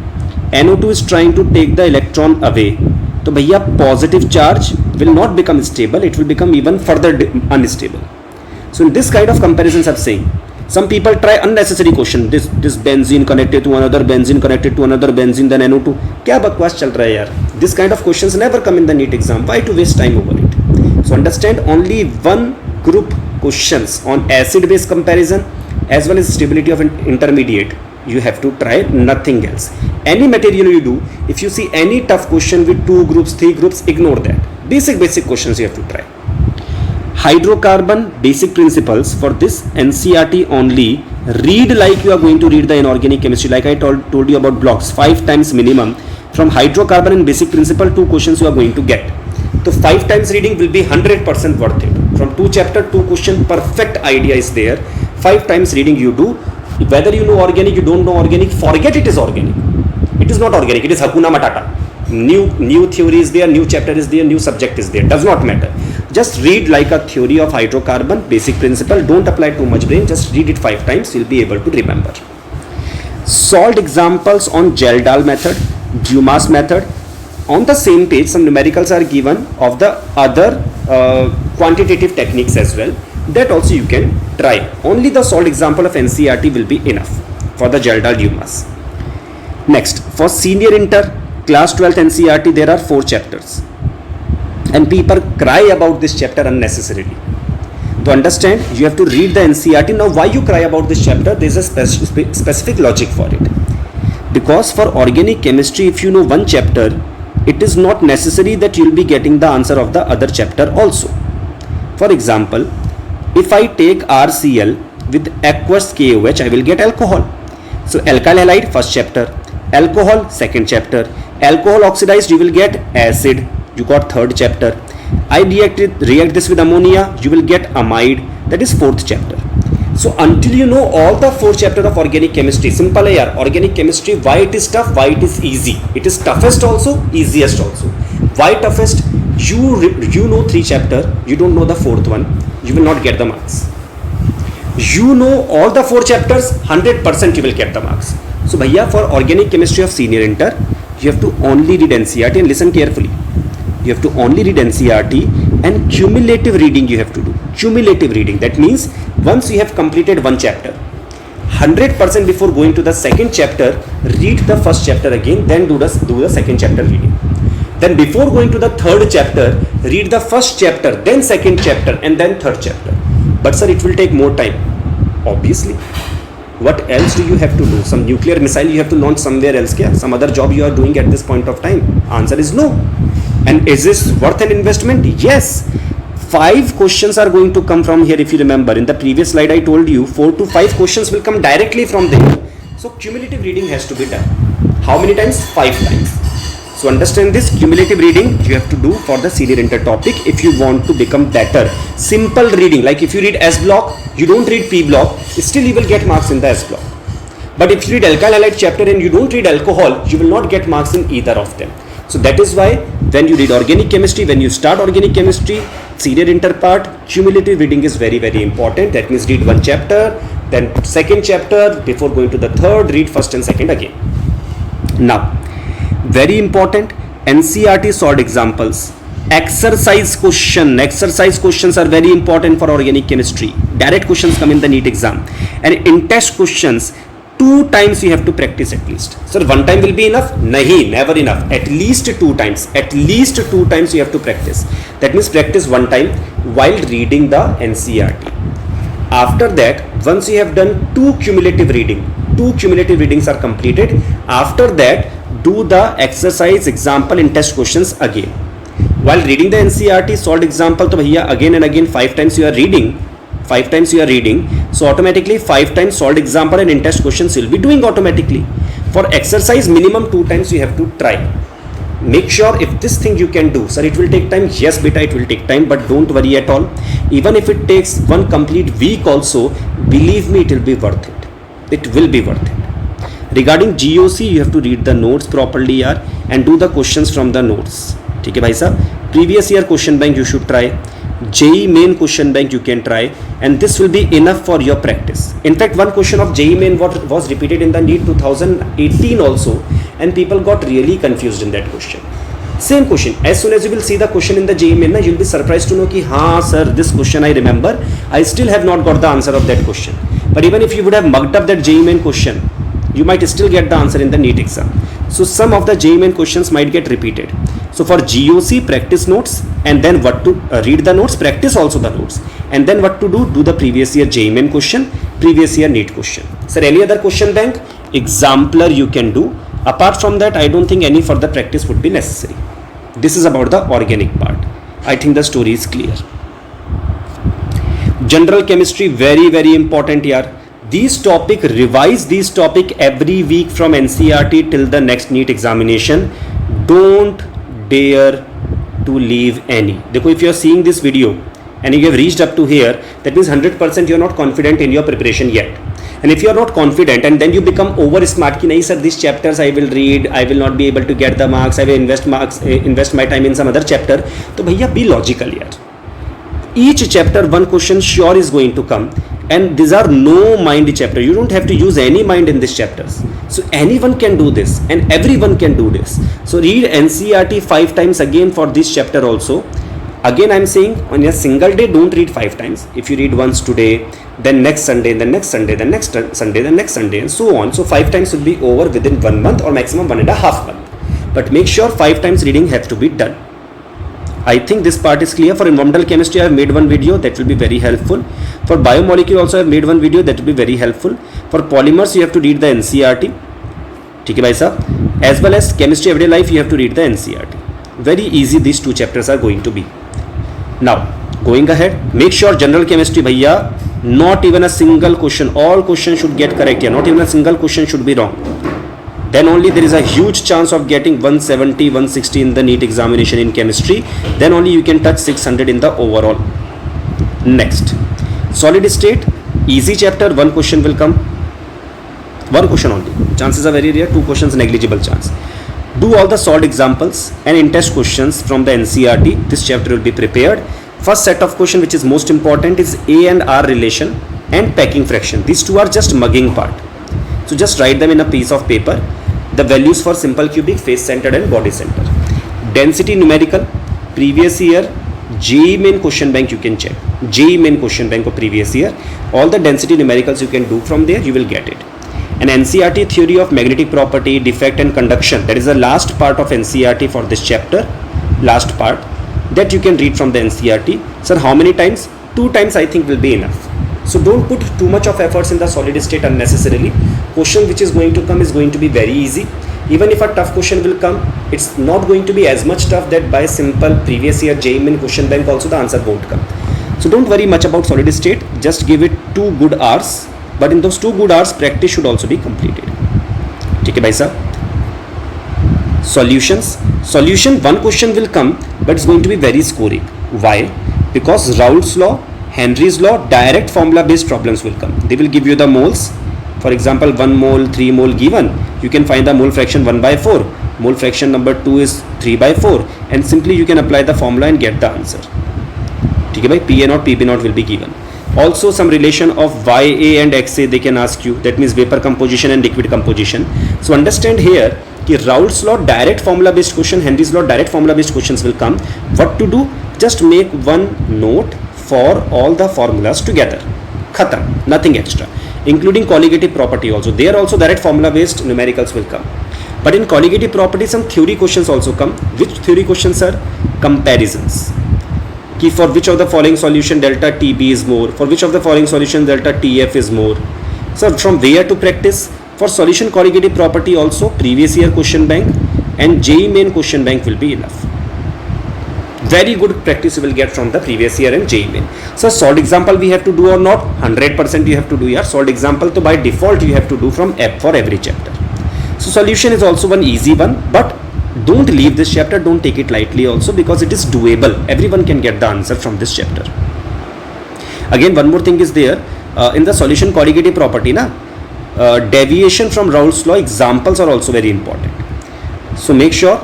NO2 is trying to take the electron away. So bhaiya, positive charge will not become stable, it will become even further unstable. So in this kind of comparisons I'm saying, some people try unnecessary question, this benzene connected to another benzene connected to another benzene, then NO2. Kya bakwas chal raha hai yaar? This kind of questions never come in the NEET exam. Why to waste time over it? So understand, only one group questions on acid base comparison as well as stability of intermediate. You have to try, nothing else. Any material you do, if you see any tough question with 2 groups, 3 groups, ignore that. Basic questions you have to try. Hydrocarbon basic principles, for this NCERT only, read like you are going to read the inorganic chemistry, like I told you about blocks, 5 times minimum. From hydrocarbon and basic principle, 2 questions you are going to get. So 5 times reading will be 100% worth it. From 2 chapter, 2 question, perfect idea is there. 5 times reading you do. Whether you know organic, you don't know organic, forget it is organic. It is not organic, it is Hakuna Matata. New theory is there, new chapter is there, new subject is there, does not matter. Just read like a theory of hydrocarbon, basic principle, don't apply too much brain, just read it 5 times, you'll be able to remember. Solved examples on Geldahl method, Dumas method. On the same page, some numericals are given of the other quantitative techniques as well. that also you can try. Only the solved example of NCERT will be enough for the Gerald Dumas. Next, for senior inter class 12th NCERT, there are 4 chapters, and people cry about this chapter unnecessarily. To understand, you have to read the NCERT. Now, why you cry about this chapter? There is a specific logic for it. Because for organic chemistry, if you know one chapter, it is not necessary that you will be getting the answer of the other chapter also. For example, if I take RCl with aqueous KOH, I will get alcohol. So alkyl halide, first chapter. Alcohol, second chapter. Alcohol oxidized, you will get acid. You got third chapter. I react this with ammonia, you will get amide. That is fourth chapter. So until you know all the 4 chapters of organic chemistry, simple hai yaar, organic chemistry, why it is tough, why it is easy. It is toughest also, easiest also. Why toughest? You know 3 chapters, you don't know the 4th one, you will not get the marks. You know all the 4 chapters, 100% you will get the marks. So bhaiya, for organic chemistry of senior inter, you have to only read NCERT, and listen carefully. You have to only read NCERT, and cumulative reading you have to do. Cumulative reading, that means once you have completed one chapter, 100% before going to the second chapter, read the first chapter again, then do the second chapter reading. Then before going to the third chapter, read the first chapter, then second chapter, and then third chapter. But sir, it will take more time. Obviously. What else do you have to do? Some nuclear missile you have to launch somewhere else? Kya? Some other job you are doing at this point of time? Answer is no. And is this worth an investment? Yes. 5 questions are going to come from here. If you remember, in the previous slide I told you 4 to 5 questions will come directly from there. So cumulative reading has to be done. How many times? 5 times. So understand this, cumulative reading you have to do for the senior inter topic if you want to become better. Simple reading, like if you read S block, you don't read P block, still you will get marks in the S block. But if you read alkyl halide chapter and you don't read alcohol, you will not get marks in either of them. So that is why when you read organic chemistry, when you start organic chemistry, senior inter part, cumulative reading is very, very important. That means read one chapter, then second chapter, before going to the third, read first and second again. Now, very important, NCERT solved examples. Exercise questions are very important for organic chemistry. Direct questions come in the NEET exam. And in test questions, 2 times you have to practice at least. Sir, 1 time will be enough? Nahi, never enough. At least 2 times. At least 2 times you have to practice. That means practice 1 time while reading the NCERT. After that, once you have done 2 cumulative readings are completed. After that, do the exercise, example and test questions again. While reading the NCERT solved example, to bhaiya again and again 5 times you are reading. So automatically 5 times solved example and in test questions you'll be doing automatically. For exercise, minimum 2 times you have to try. Make sure if this thing you can do. Sir, it will take time. Yes beta, it will take time, but don't worry at all. Even if it takes 1 complete week also, believe me, it will be worth it. It will be worth it. Regarding GOC, you have to read the notes properly yaar, and do the questions from the notes. ठीक है भाई साहब. Previous year question bank you should try. JEE main question bank you can try, and this will be enough for your practice. In fact, one question of JEE main was repeated in the NEET 2018 also, and people got really confused in that question. Same question. As soon as you will see the question in the JEE main, you will be surprised to know ki हाँ sir, this question I remember. I still have not got the answer of that question. But even if you would have mugged up that JEE main question, you might still get the answer in the NEET exam. So some of the JEE main questions might get repeated. So for GOC, practice notes, and then what to read the notes, practice also the notes, and then what to do the previous year JEE main question, previous year NEET question. Sir, any other question bank? Exemplar you can do. Apart from that, I don't think any further practice would be necessary. This is about the organic part. I think the story is clear. General chemistry, very, very important here. These topic, revise these topic every week from NCERT till the next NEET examination. Don't dare to leave any. Dekho, if you are seeing this video and you have reached up to here, that means 100% you are not confident in your preparation yet. And if you are not confident and then you become over smart ki nahi sir, these chapters I will read, I will not be able to get the marks, I will invest my time in some other chapter. To bhaiya, be logical here. Each chapter one question sure is going to come, and these are no mind chapter. You don't have to use any mind in these chapters. So anyone can do this and everyone can do this. So read NCERT 5 times again for this chapter also. Again, I'm saying on a single day, don't read 5 times. If you read once today, then next Sunday, then next Sunday, then next Sunday, then next Sunday, and so on. So 5 times will be over within 1 month or maximum 1.5 months. But make sure 5 times reading has to be done. I think this part is clear. For environmental chemistry, I have made one video that will be very helpful. For biomolecule also, I have made one video that will be very helpful. For polymers, you have to read the NCERT. ठीक है भाई साहब. As well as chemistry everyday life, you have to read the NCERT. Very easy. These 2 chapters are going to be. Now, going ahead, make sure general chemistry, bhaiya, not even a single question. All questions should get correct here. Not even a single question should be wrong. Then only there is a huge chance of getting 170, 160 in the NEET examination in chemistry. Then only you can touch 600 in the overall. Next, solid state, easy chapter, 1 question will come. 1 question only. Chances are very rare. 2 questions, negligible chance. Do all the solved examples and in-test questions from the NCERT. This chapter will be prepared. First set of question which is most important is A and R relation and packing fraction. These 2 are just mugging part. So just write them in a piece of paper. The values for simple cubic, face centered and body center. Density numerical, previous year, JEE main question bank you can check. JEE main question bank of previous year. All the density numericals you can do from there, you will get it. And NCERT theory of magnetic property, defect and conduction. That is the last part of NCERT for this chapter. Last part that you can read from the NCERT. Sir, how many times? 2 times I think will be enough. So don't put too much of efforts in the solid state unnecessarily. Question which is going to come is going to be very easy. Even if a tough question will come, it's not going to be as much tough that by simple previous year JEE main question bank also the answer won't come. So don't worry much about solid state. Just give it 2 good hours. But in those 2 good hours, practice should also be completed. Okay, bhai sir. Solutions. Solution, 1 question will come, but it's going to be very scoring. Why? Because Raoult's law, Henry's law, direct formula based problems will come. They will give you the moles. For example, 1 mole, 3 mole given. You can find the mole fraction 1/4. Mole fraction number 2 is 3/4. And simply you can apply the formula and get the answer. Okay, bhai, PA0, PB0 will be given. Also some relation of YA and XA they can ask you. That means vapor composition and liquid composition. So understand here कि Raoult's law direct formula based question, Henry's law direct formula based questions will come. What to do? Just make one note for all the formulas together. Khatam, nothing extra. Including colligative property also. There also direct formula based numericals will come. But in colligative property some theory questions also come. Which theory questions are? Comparisons. Ki for which of the following solution delta TB is more, for which of the following solution delta TF is more. So from where to practice? For solution colligative property also previous year question bank and JEE main question bank will be enough. Very good practice you will get from the previous year and JEE main. So solved example we have to do or not? 100% you have to do here. Solved example to by default you have to do from for every chapter. So solution is also one easy one, but don't leave this chapter, don't take it lightly also because it is doable. Everyone can get the answer from this chapter. Again, one more thing is there in the solution colligative property, deviation from Raoult's law examples are also very important. So make sure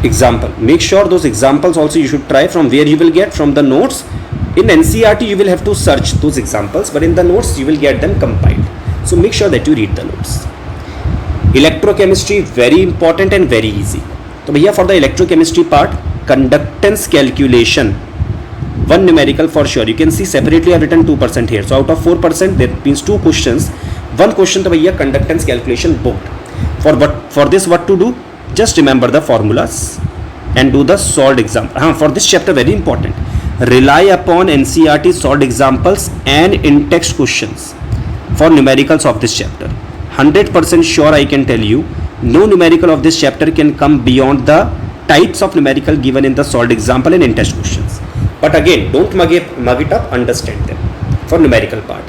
those examples also you should try. From where you will get? From the notes. In NCERT you will have to search those examples, but in the notes you will get them compiled. So make sure that you read the notes. Electrochemistry, very important and very easy. So here for the electrochemistry part, conductance calculation, one numerical for sure. You can see separately I have written 2% here. So out of 4%, that means 2 questions. One question to here conductance calculation booked. For this what to do? Just remember the formulas and do the solved example. For this chapter very important. Rely upon NCERT solved examples and in-text questions for numericals of this chapter. 100% sure I can tell you, no numerical of this chapter can come beyond the types of numerical given in the solved example and in-test questions. But again, don't mug it up, understand them for numerical part.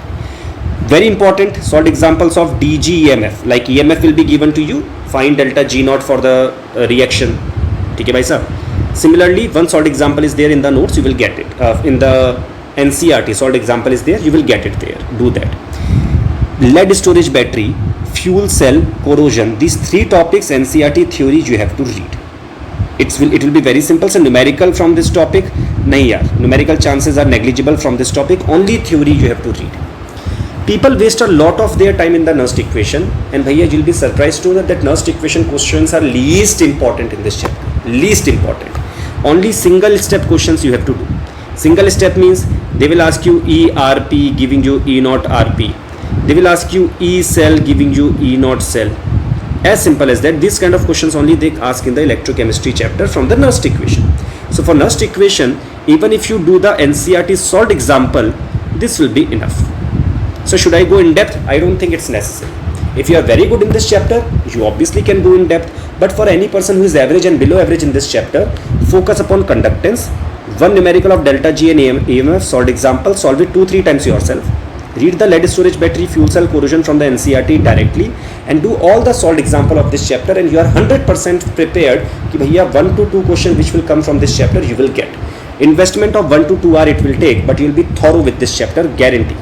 Very important, solved examples of DG EMF. Like EMF will be given to you, find delta G naught for the reaction. Okay, bhai sir. Similarly, one solved example is there in the notes, you will get it. In the NCERT, solved example is there, you will get it there. Do that. Lead storage battery, fuel cell, corrosion, these 3 topics NCERT theory you have to read. It will be very simple. So numerical from this topic, nahi yaar, numerical chances are negligible from this topic. Only theory you have to read. People waste a lot of their time in the Nernst equation, and bhaiya you'll be surprised to know that Nernst equation questions are least important in this chapter. Least important. Only single step questions you have to do. Single step means they will ask you ERP giving you E naught RP. They will ask you E cell giving you E naught cell. As simple as that. This kind of questions only they ask in the electrochemistry chapter from the Nernst equation. So for Nernst equation, even if you do the NCERT solved example, this will be enough. So should I go in depth? I don't think it's necessary. If you are very good in this chapter, you obviously can go in depth. But for any person who is average and below average in this chapter, focus upon conductance. One numerical of delta G and EMF solved example, solve it 2-3 times yourself. Read the lead storage battery fuel cell corrosion from the NCERT directly and do all the solved example of this chapter, and you are 100% prepared कि भैया 1 to 2 question which will come from this chapter you will get. Investment of 1 to 2 hours it will take, but you will be thorough with this chapter, guarantee.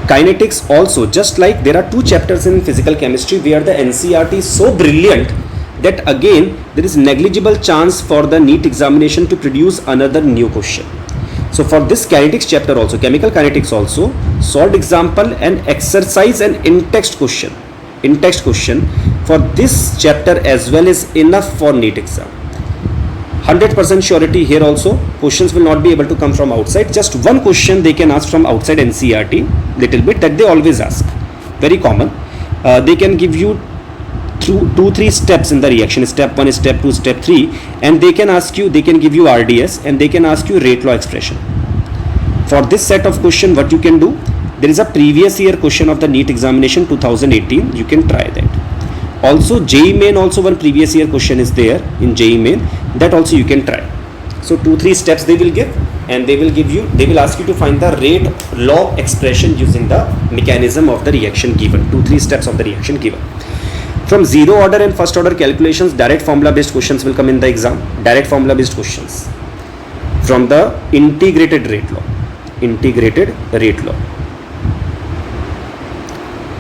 Kinetics also, just like there are 2 chapters in physical chemistry where the NCERT is so brilliant that again there is negligible chance for the NEET examination to produce another new question. So for this kinetics chapter also, chemical kinetics also, solved example and exercise and in-text question. In-text question for this chapter as well is enough for NEET exam. 100% surety here also, questions will not be able to come from outside. Just one question they can ask from outside NCERT, little bit, that they always ask. Very common. They can give you through 2-3 steps in the reaction, step 1, step 2, step 3, and they can ask you, they can give you RDS and they can ask you rate law expression. For this set of question, what you can do, there is a previous year question of the NEET examination 2018, you can try that. Also JEE Main, also one previous year question is there in JEE Main, that also you can try. So 2-3 steps they will give, and they will give you, they will ask you to find the rate law expression using the mechanism of the reaction given, 2-3 steps of the reaction given. From zero order and first order calculations, direct formula based questions will come in the exam. Direct formula based questions from the integrated rate law. Integrated rate law.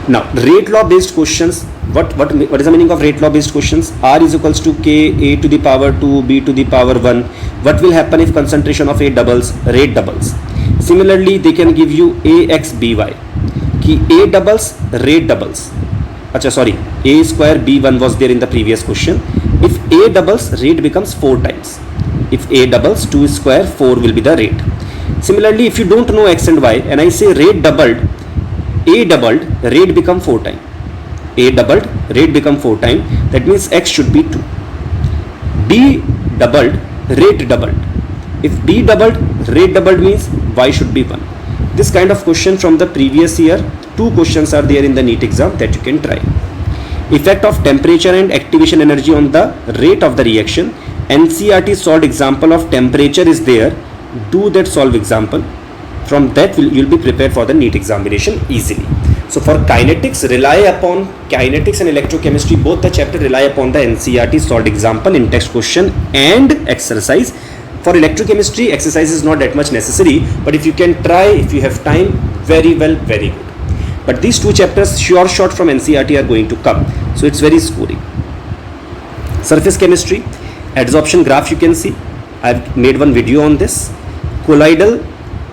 Now rate law based questions, what is the meaning of rate law based questions? R is equals to K, A to the power 2, B to the power 1. What will happen if concentration of A doubles? Rate doubles. Similarly, they can give you AX BY. Ki A doubles, rate doubles. Achha, sorry, A square B1 was there in the previous question. If A doubles, rate becomes 4 times. If A doubles, 2 square, 4 will be the rate. Similarly, if you don't know X and Y and I say rate doubled, A doubled, rate become 4 times. A doubled, rate become 4 times. That means X should be 2. B doubled, rate doubled. If B doubled, rate doubled means Y should be 1. This kind of question from the previous year, 2 questions are there in the NEET exam that you can try. Effect of temperature and activation energy on the rate of the reaction. NCERT solved example of temperature is there. Do that solve example. From that you will be prepared for the NEET examination easily. So for kinetics, rely upon kinetics and electrochemistry, both the chapter rely upon the NCERT solved example, in-text question and exercise. For electrochemistry, exercise is not that much necessary, but if you can try, if you have time, very well, very good. But these 2 chapters sure shot from NCERT are going to come, so it's very scoring. Surface chemistry, adsorption graph you can see. I've made one video on this. Colloidal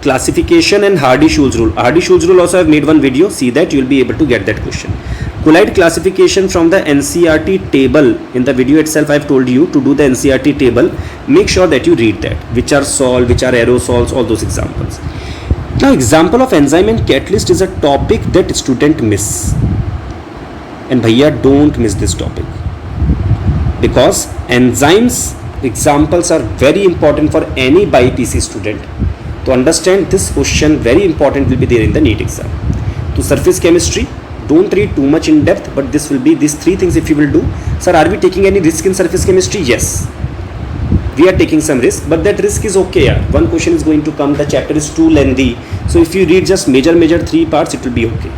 classification and Hardy-Schulze rule. Hardy-Schulze rule also I've made one video. See that, you will be able to get that question. Colloid classification from the NCERT table. In the video itself I've told you to do the NCERT table. Make sure that you read that. Which are sol, which are aerosols, all those examples. Now example of enzyme and catalyst is a topic that student miss. And bhaiya, don't miss this topic. Because enzymes examples are very important for any BIPC student. To understand this question, very important will be there in the NEET exam. To surface chemistry, don't read too much in depth, but this will be these 3 things if you will do. Sir, are we taking any risk in surface chemistry? Yes. We are taking some risk, but that risk is okay. Yeah. One question is going to come, the chapter is too lengthy. So if you read just major 3 parts, it will be okay.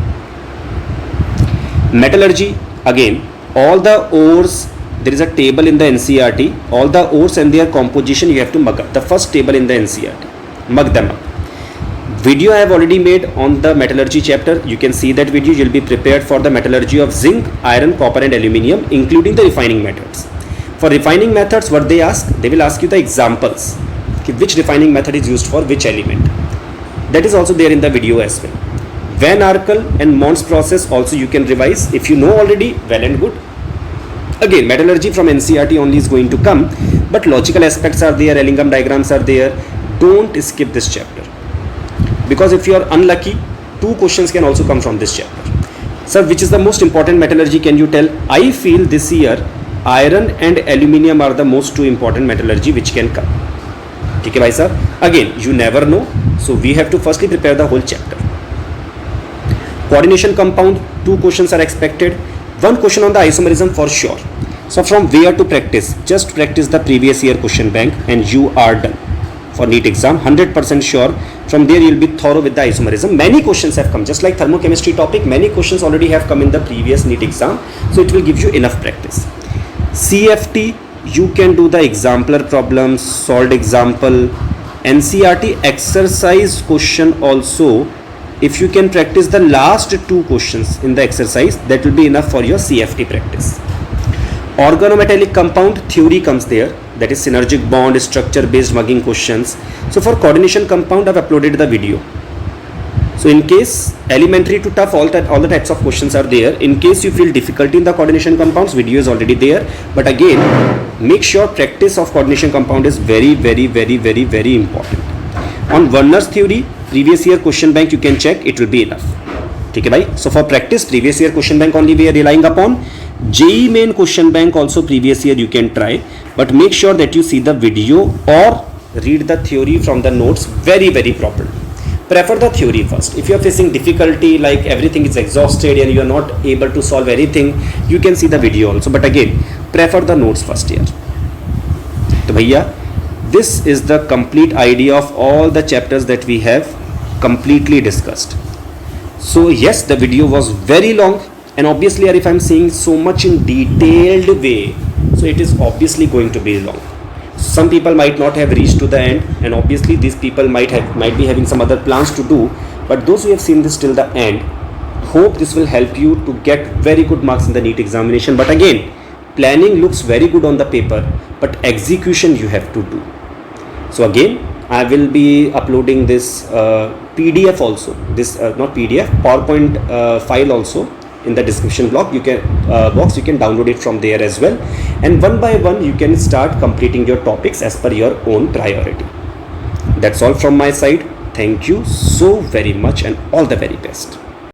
Metallurgy, again, all the ores, there is a table in the NCERT. All the ores and their composition you have to mug up. The first table in the NCERT. Mug them up. Video I have already made on the metallurgy chapter. You can see that video. You will be prepared for the metallurgy of zinc, iron, copper and aluminium, including the refining methods. For refining methods, what they ask? They will ask you the examples. Which refining method is used for which element. That is also there in the video as well. Van Arkel and Mons process also you can revise. If you know already, well and good. Again, metallurgy from NCERT only is going to come, but logical aspects are there, Ellingham diagrams are there. Don't skip this chapter, because if you are unlucky, 2 questions can also come from this chapter. Sir, which is the most important metallurgy, can you tell? I feel this year iron and aluminium are the most 2 important metallurgy which can come. Okay, bhai sir. Again, you never know, so we have to firstly prepare the whole chapter. Coordination compound, 2 questions are expected. 1 question on the isomerism for sure. So from where to practice? Just practice the previous year question bank and you are done for NEET exam. 100% sure. From there you will be thorough with the isomerism. Many questions have come, just like thermochemistry topic, many questions already have come in the previous NEET exam, so it will give you enough practice. CFT, you can do the exemplar problems, solved example. NCERT exercise question also, if you can practice the last 2 questions in the exercise, that will be enough for your CFT practice. Organometallic compound theory comes there, that is synergic bond, structure based mugging questions. So for coordination compound, I've uploaded the video. So in case elementary to tough, all the types of questions are there. In case you feel difficulty in the coordination compounds, video is already there. But again, make sure practice of coordination compound is very important. On Werner's theory, previous year question bank you can check, it will be enough. Okay, bhai? So for practice, previous year question bank only we are relying upon. JEE main question bank also previous year you can try, but make sure that you see the video or read the theory from the notes very properly. Prefer the theory first. If you are facing difficulty, like everything is exhausted and you are not able to solve anything, you can see the video also, but again prefer the notes first here. So bhaiya, this is the complete idea of all the chapters that we have completely discussed. So yes, the video was very long, and obviously if I'm saying so much in detailed way, so it is obviously going to be long. Some people might not have reached to the end, and obviously these people might be having some other plans to do, but those who have seen this till the end, hope this will help you to get very good marks in the NEET examination. But again, planning looks very good on the paper, but execution you have to do. So again, I will be uploading this PDF also, this not PDF, PowerPoint file also in the description box. You can download it from there as well, and one by one you can start completing your topics as per your own priority. That's all from my side. Thank you so very much and all the very best.